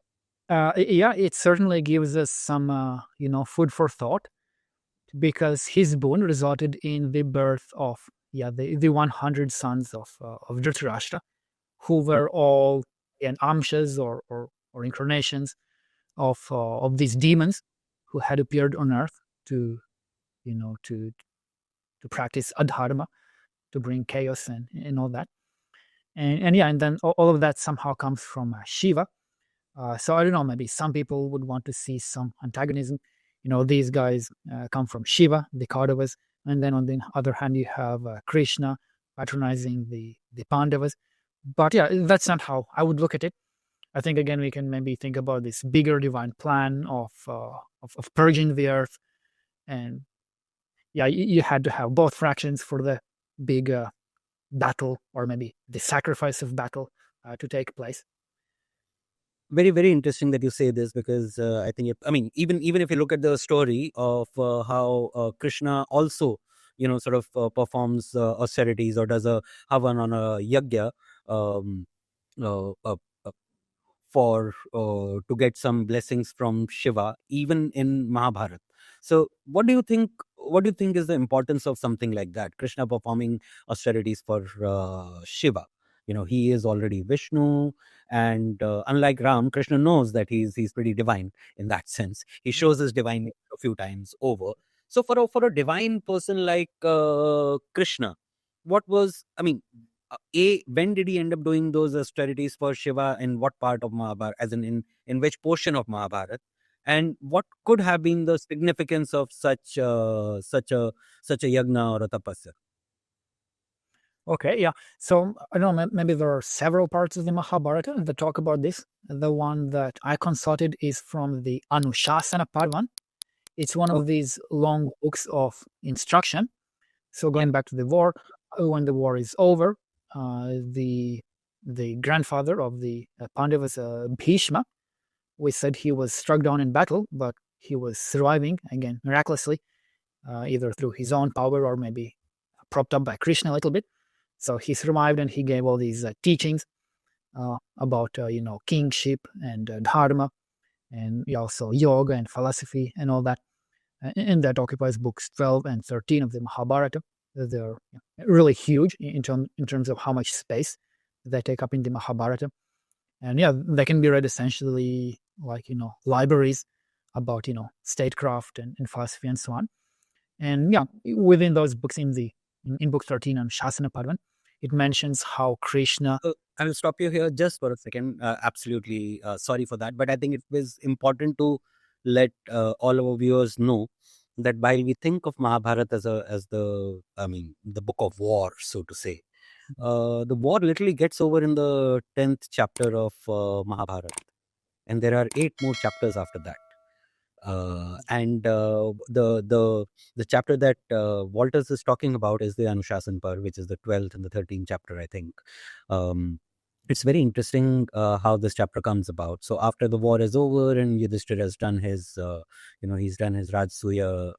Yeah, it certainly gives us some food for thought, because his boon resulted in the birth of the 100 sons of Dhritarashtra, who Mm. were all amshas or incarnations of these demons who had appeared on earth to you know to to practice adharma, to bring chaos and all that. And yeah, and then all of that somehow comes from Shiva. So I don't know, maybe some people would want to see some antagonism. These guys come from Shiva, the Kauravas, and then on the other hand, you have Krishna patronizing the Pandavas. But yeah, that's not how I would look at it. I think again we can maybe think about this bigger divine plan of purging the earth, and yeah, you had to have both fractions for the big battle, or maybe the sacrifice of battle to take place. Very, very interesting that you say this, because I think, I mean, even if you look at the story of how Krishna also, sort of performs austerities or does a havan on a yagya, um, uh, uh, uh, for to get some blessings from Shiva, even in Mahabharat. So, what do you think is the importance of something like that? Krishna performing austerities for Shiva. He is already Vishnu, and unlike Ram, Krishna knows that he's pretty divine in that sense. He shows his divine nature a few times over. So, for a divine person like Krishna, what was I mean? When did he end up doing those austerities for Shiva? In what part of Mahabharat, as in which portion of Mahabharat? And what could have been the significance of such a yagna or a tapasya? Okay, yeah. So I don't know, maybe there are several parts of the Mahabharata that talk about this. The one that I consulted is from the Anushasana Parvan. It's one of Okay. these long books of instruction. So Yeah. going back to the war, when the war is over, the grandfather of the Pandavas, Bhishma, we said he was struck down in battle, but he was surviving again miraculously, either through his own power or maybe propped up by Krishna a little bit. So he survived, and he gave all these teachings about kingship and dharma, and also yoga and philosophy and all that. And that occupies books 12 and 13 of the Mahabharata. They're really huge in terms of how much space they take up in the Mahabharata. And yeah, they can be read essentially like libraries about statecraft and philosophy and so on. And yeah, within those books, in book 13 on Shasana Parvan, it mentions how Krishna. I will stop you here just for a second. Absolutely sorry for that, but I think it was important to let all our viewers know that while we think of Mahabharata as the book of war, so to say, the war literally gets over in the 10th chapter of Mahabharata, and there are 8 more chapters after that. And the chapter that Valters is talking about is the Anushasan Par, which is the 12th and the 13th chapter, I think. It's very interesting how this chapter comes about. So after the war is over and Yudhishthira has done his, he's done his Rajsuya,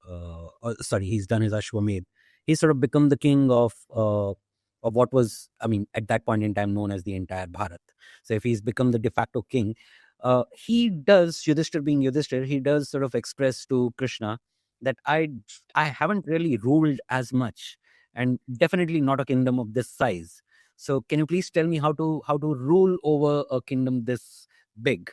he's done his Ashwamedh. He's sort of become the king of what was, at that point in time known as the entire Bharat. So if he's become the de facto king, he does, Yudhishthira being Yudhishthira, he does sort of express to Krishna that I haven't really ruled as much, and definitely not a kingdom of this size. So can you please tell me how to rule over a kingdom this big?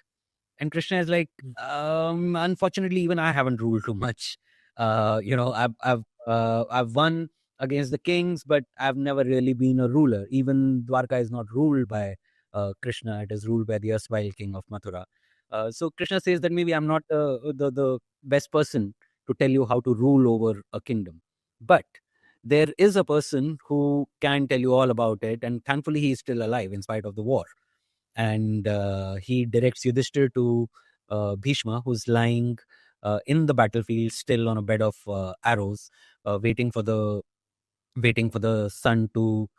And Krishna is like, unfortunately, even I haven't ruled too much. I've won against the kings, but I've never really been a ruler. Even Dwarka is not ruled by Krishna; it is ruled by the erstwhile king of Mathura. So Krishna says that maybe I'm not the best person to tell you how to rule over a kingdom, but there is a person who can tell you all about it, and thankfully he is still alive in spite of the war. And he directs Yudhishthira to Bhishma, who's lying in the battlefield, still on a bed of arrows, waiting for the sun to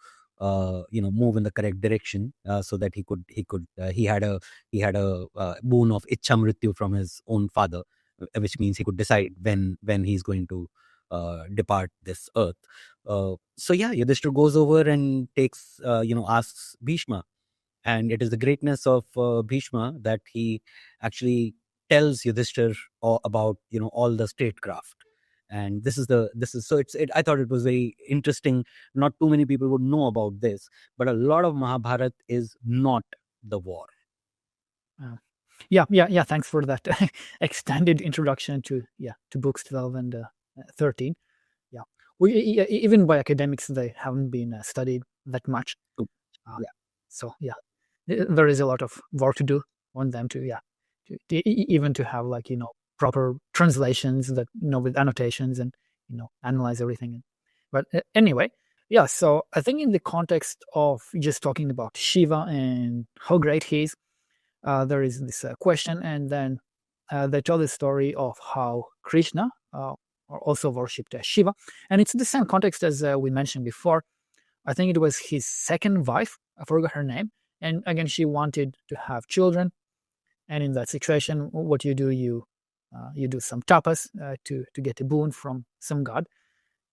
move in the correct direction, so that he had a boon of Ichhamrityu from his own father, which means he could decide when he's going to depart this earth. So yeah, Yudhishthira goes over and asks Bhishma, and it is the greatness of Bhishma that he actually tells Yudhishthira about all the statecraft. And this is I thought it was very interesting. Not too many people would know about this, but a lot of Mahabharat is not the war. Yeah. Thanks for that extended introduction to books 12 and 13. Yeah, even by academics, they haven't been studied that much. So yeah, there is a lot of work to do on them to even to have proper translations that with annotations and analyze everything. But anyway, yeah. So I think in the context of just talking about Shiva and how great he is, there is this question, and then they tell the story of how Krishna also worshipped Shiva, and it's the same context as we mentioned before. I think it was his second wife. I forgot her name, and again, she wanted to have children, and in that situation, what you do, you do some tapas to get a boon from some god,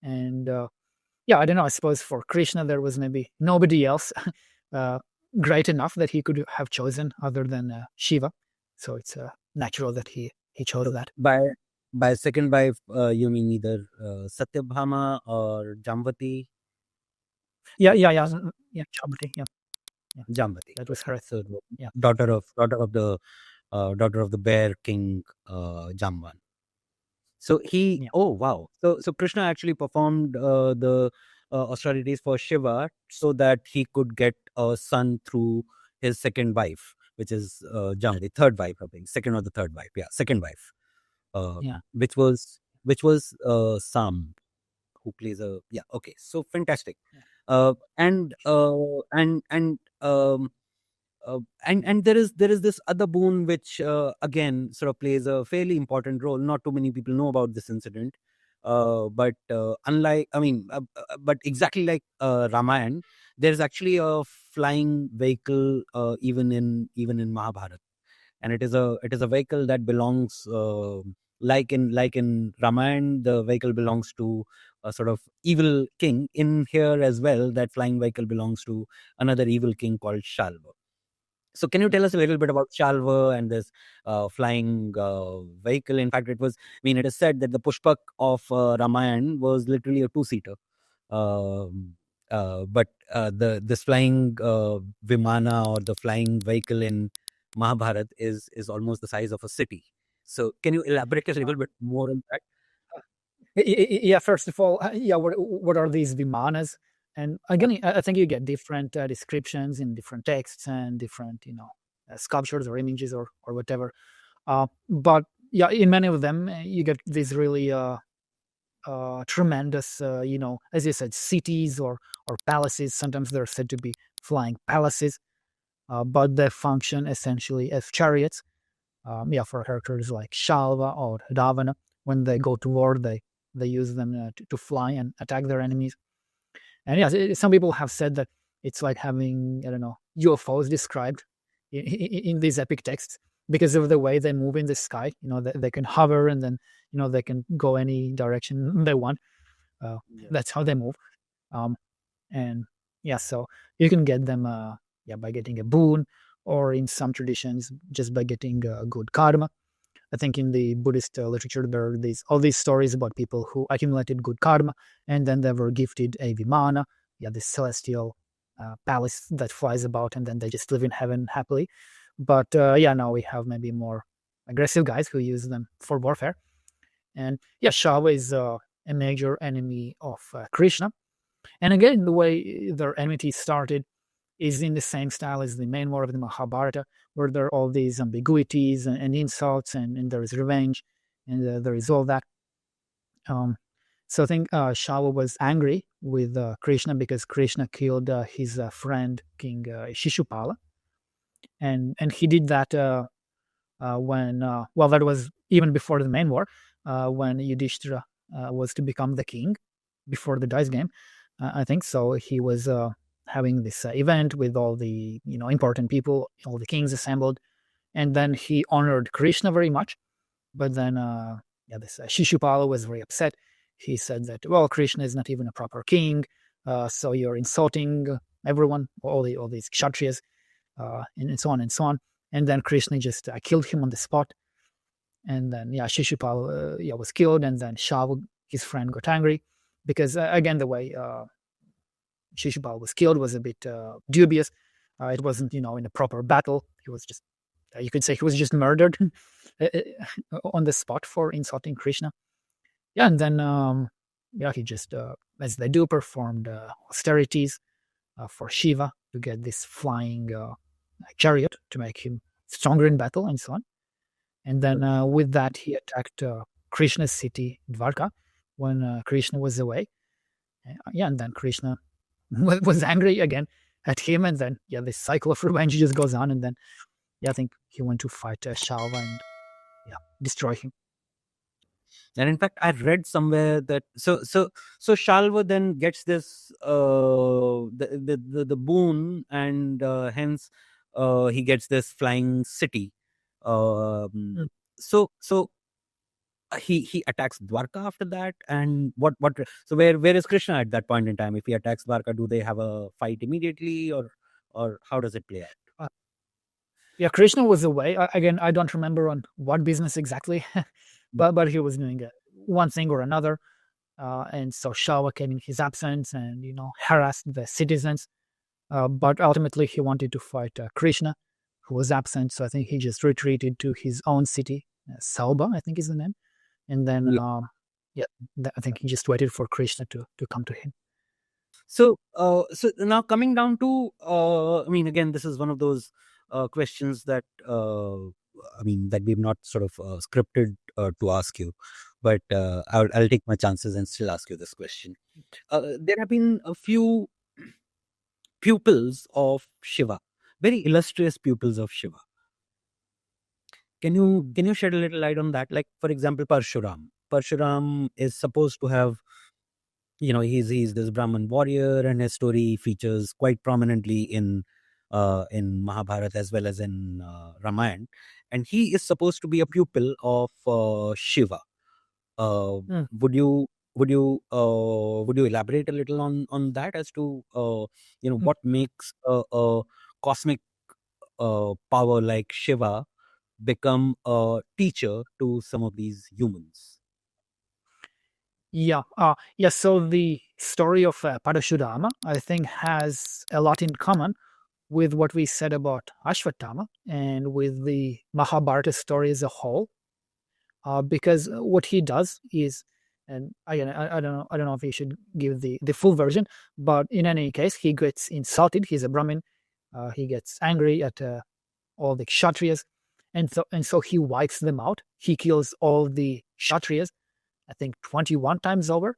and I don't know. I suppose for Krishna, there was maybe nobody else great enough that he could have chosen other than Shiva. So it's natural that he chose that. By second wife, you mean either Satyabhama or Jamvati? Yeah, Jamvati. Yeah. Jamvati. That was her. So, daughter of the bear king Jamban. So oh wow. So Krishna actually performed the austerities for Shiva so that he could get a son through his second wife, which is Jamvati, third wife, I think, second or the third wife. Yeah, second wife. Which was Sam, who plays okay. So fantastic. And there is this other boon which again sort of plays a fairly important role. Not too many people know about this incident, but but exactly like Ramayan, there is actually a flying vehicle even in Mahabharata, and it is a vehicle that belongs like in Ramayana, the vehicle belongs to a sort of evil king. In here as well, that flying vehicle belongs to another evil king called Shalva. So can you tell us a little bit about Shalva and this flying vehicle? In fact, it is said that the Pushpak of Ramayana was literally a two-seater. Um, but this flying Vimana, or the flying vehicle in Mahabharat, is almost the size of a city. So can you elaborate a little bit more on that? Yeah, first of all, yeah, what are these vimanas? And again, I think you get different descriptions in different texts and different, sculptures or images or whatever. But yeah, in many of them, you get these really tremendous, as you said, cities or palaces. Sometimes they're said to be flying palaces, but they function essentially as chariots. Yeah, for characters like Shalva or Ravana, when they go to war, they use them to fly and attack their enemies. And yeah, some people have said that it's like having, I don't know, UFOs described in these epic texts because of the way they move in the sky. They can hover, and then they can go any direction they want. That's how they move. Um, and yeah, so you can get them by getting a boon, or in some traditions just by getting good karma. I think in the Buddhist literature there are all these stories about people who accumulated good karma, and then they were gifted a vimana, this celestial palace that flies about, and then they just live in heaven happily. But yeah, now we have maybe more aggressive guys who use them for warfare. And yeah, Shava is a major enemy of Krishna. And again, the way their enmity started is in the same style as the main war of the Mahabharata, where there are all these ambiguities and insults, and there is revenge, and there is all that. So I think Shalva was angry with Krishna because Krishna killed his friend King Shishupala, and he did that when that was even before the main war, when Yudhishthira was to become the king before the dice game. I think so. He was having this event with all the important people, all the kings assembled, and then he honored Krishna very much. But then, this Shishupala was very upset. He said that, well, Krishna is not even a proper king, so you're insulting everyone, all these kshatriyas, and so on and so on. And then Krishna just killed him on the spot. And then, Shishupala was killed, and then Shava, his friend, got angry because, again, the way Shishupal was killed was a bit dubious. It wasn't, in a proper battle. He was just, you could say he was just murdered on the spot for insulting Krishna. Yeah, and then, he just, as they do, performed austerities for Shiva to get this flying chariot to make him stronger in battle and so on. And then with that, he attacked Krishna's city, Dvarka, when Krishna was away. And then Krishna was angry again at him, and then this cycle of revenge just goes on, and then I think he went to fight Shalva and destroy him. And in fact, I read somewhere that so Shalva then gets this the boon, and hence he gets this flying city. So he attacks Dwarka after that, and what so where is Krishna at that point in time? If he attacks Dwarka, do they have a fight immediately, or how does it play out? Yeah, Krishna was away. Again, I don't remember on what business exactly, but he was doing one thing or another. And so Shalva came in his absence and, harassed the citizens. But ultimately, he wanted to fight Krishna, who was absent. So I think he just retreated to his own city, Shalva, I think is the name. And then, I think he just waited for Krishna to come to him. So now coming down to, again, this is one of those questions that that we've not sort of scripted to ask you, but I'll take my chances and still ask you this question. There have been a few pupils of Shiva, very illustrious pupils of Shiva. Can you shed a little light on that? Like, for example, Parshuram. Parshuram is supposed to have, he's this Brahmin warrior, and his story features quite prominently in in Mahabharat as well as in Ramayana, and he is supposed to be a pupil of Shiva. Uh, Mm. would you would you elaborate a little on that as to Mm. what makes a cosmic power like Shiva become a teacher to some of these humans? Yeah. Yeah. So the story of Parashurama, I think, has a lot in common with what we said about Ashwatthama and with the Mahabharata story as a whole. Because what he does is, and again, I don't know if he should give the full version, but in any case, he gets insulted. He's a Brahmin. He gets angry at all the Kshatriyas, and so he wipes them out. He kills all the Kshatriyas, I think 21 times over.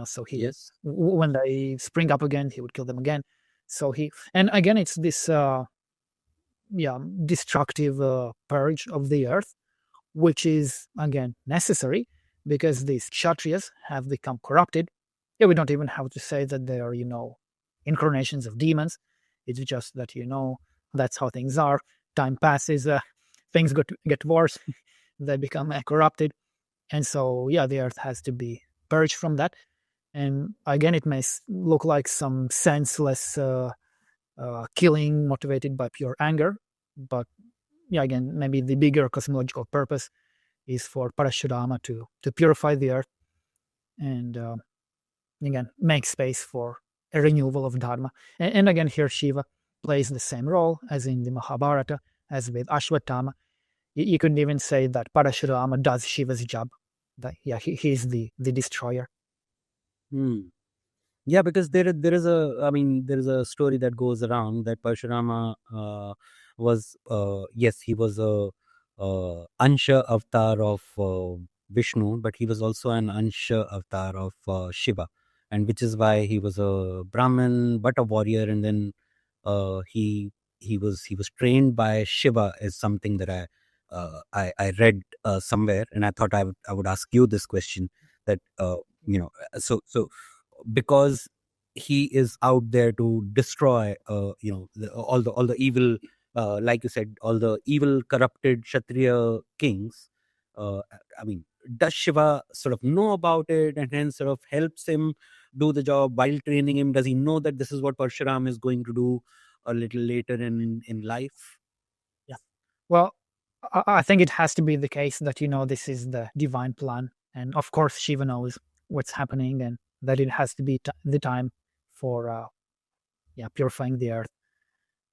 So he would, Yes. when they spring up again, he would kill them again. So and again, it's this yeah, destructive purge of the earth, which is again necessary because these Kshatriyas have become corrupted. Yeah, we don't even have to say that they are, incarnations of demons. It's just that, that's how things are. Time passes, things get worse, they become corrupted. And so, yeah, the earth has to be purged from that. And again, it may look like some senseless killing motivated by pure anger. But yeah, again, maybe the bigger cosmological purpose is for Parashurama to purify the earth and again make space for a renewal of Dharma. And again, here Shiva plays the same role as in the Mahabharata, as with Ashwatthama. You couldn't even say that Parashurama does Shiva's job. That yeah, he's the destroyer. Hmm. Yeah, because there is a, I mean, there is a story that goes around that Parshurama was, yes, he was a Ansha avatar of Vishnu, but he was also an Ansha avatar of Shiva, and which is why he was a Brahmin but a warrior, and then he was trained by Shiva is something that I read somewhere, and I thought I would ask you this question that so because he is out there to destroy all the evil, like you said, all the evil corrupted Kshatriya kings. uh, I mean, does Shiva sort of know about it and hence sort of helps him do the job while training him? Does he know that this is what Parshuram is going to do a little later in life? Yeah. Well, I think it has to be the case that this is the divine plan, and of course Shiva knows what's happening, and that it has to be the time for yeah, purifying the earth.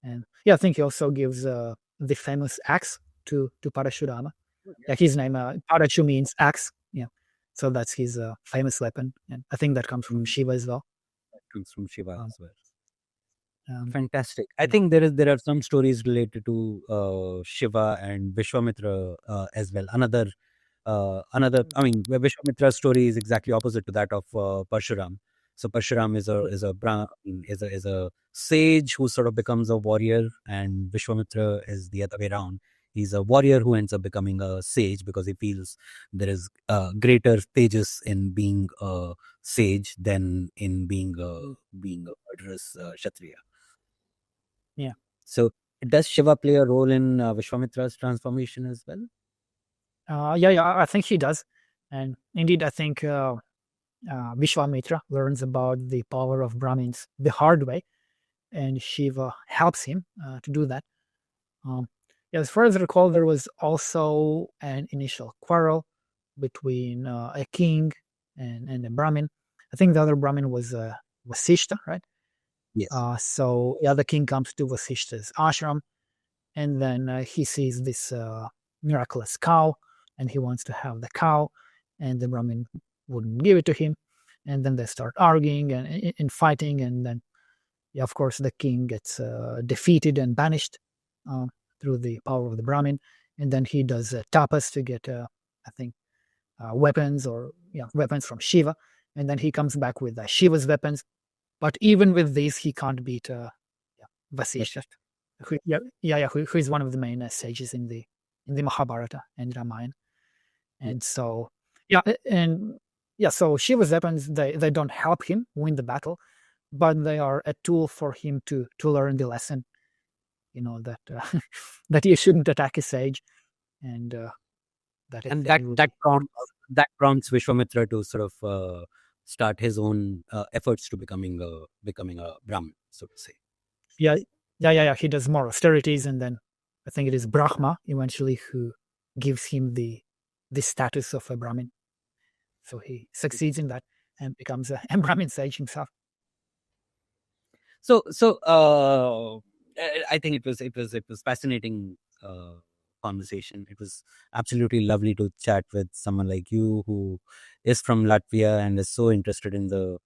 And yeah, I think he also gives the famous axe to Parashurama. Yeah, his name Parashu means axe. Yeah, so that's his famous weapon, and I think that comes from Mm, Shiva as well. that comes from Shiva Um, as well. um, Fantastic. I yeah. think there are some stories related to Shiva and Vishwamitra as well. Another. I mean, Vishwamitra's story is exactly opposite to that of Parshuram. So Parshuram is a sage who sort of becomes a warrior, and Vishwamitra is the other way around. He's a warrior who ends up becoming a sage because he feels there is greater stages in being a sage than in being a murderous Kshatriya. Yeah. So does Shiva play a role in Vishwamitra's transformation as well? Yeah, yeah, I think he does, and indeed, I think Vishwamitra learns about the power of Brahmins the hard way, and Shiva helps him to do that. Um, yeah, as far as I recall, there was also an initial quarrel between a king and a Brahmin. I think the other Brahmin was Vasishta, right? Yes. So yeah, the king comes to Vasishta's ashram, and then he sees this miraculous cow, and he wants to have the cow, and the Brahmin wouldn't give it to him, and then they start arguing and fighting, and then yeah, of course the king gets defeated and banished uh, through the power of the Brahmin, and then he does tapas to get I think weapons or yeah, weapons from Shiva, and then he comes back with Shiva's weapons, but even with these he can't beat yeah, Vasishta, Vasishtha. who is one of the main sages in the Mahabharata and Ramayana. Yeah. And so yeah, and yeah, so Shiva's weapons, they don't help him win the battle, but they are a tool for him to learn the lesson. that that you shouldn't attack a sage, and that And he would. that prompts Vishwamitra to sort of start his own efforts to becoming a Brahmin, so to say. Yeah, he does more austerities, and then I think it is Brahma eventually who gives him the status of a Brahmin. So he succeeds in that and becomes a Brahmin sage himself. So I think it was fascinating conversation. It was absolutely lovely to chat with someone like you who is from Latvia and is so interested in the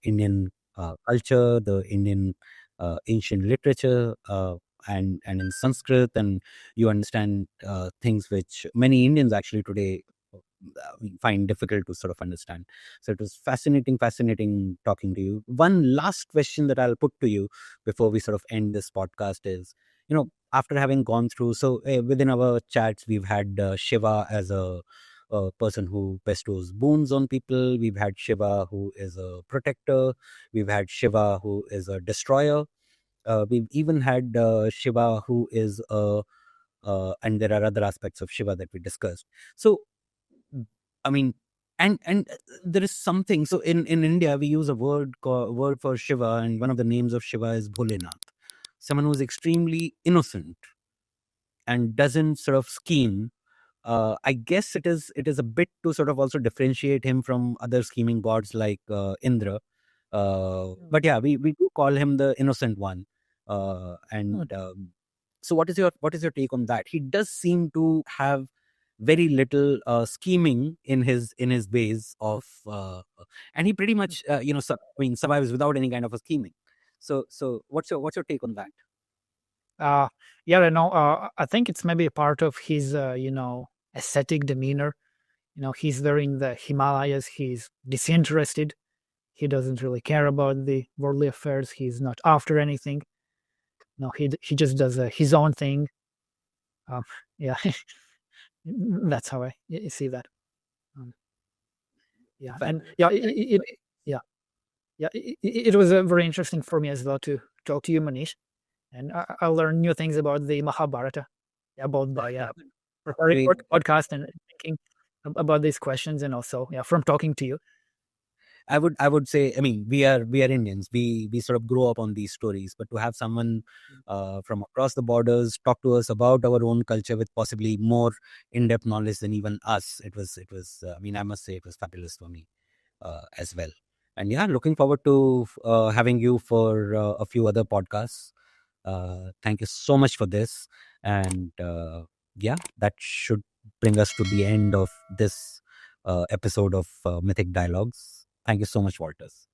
Indian culture, the Indian ancient literature, and in Sanskrit, and you understand things which many Indians actually today find difficult to sort of understand. So it was fascinating talking to you. One last question that I'll put to you before we sort of end this podcast is, after having gone through, so within our chats, we've had Shiva as a person who bestows boons on people. We've had Shiva who is a protector. We've had Shiva who is a destroyer. We've even had Shiva who is and there are other aspects of Shiva that we discussed. So I mean, and there is something. So in India, we use a word for Shiva, and one of the names of Shiva is Bholenath, someone who is extremely innocent and doesn't sort of scheme. I guess it is a bit to sort of also differentiate him from other scheming gods like Indra. But yeah, we do call him the innocent one. And so what is your take on that? He does seem to have very little scheming in his ways of, and he pretty much survives without any kind of a scheming. So what's your take on that? Yeah, I think it's maybe a part of his, ascetic demeanor. He's there in the Himalayas. He's disinterested. He doesn't really care about the worldly affairs. He's not after anything. No, he just does his own thing. Um, yeah, that's how I see that. Um, yeah, and yeah, yeah, it was very interesting for me as well to talk to you, Manish, and I learned new things about the Mahabharata, both by preparing We for the podcast and thinking about these questions, and also from talking to you. I would say, I mean, we are Indians. We sort of grow up on these stories, but to have someone from across the borders talk to us about our own culture with possibly more in-depth knowledge than even us, it was. I mean, I must say it was fabulous for me as well. And yeah, looking forward to having you for a few other podcasts. Thank you so much for this, and yeah, that should bring us to the end of this episode of Mythic Dialogues. Thank you so much, Walters.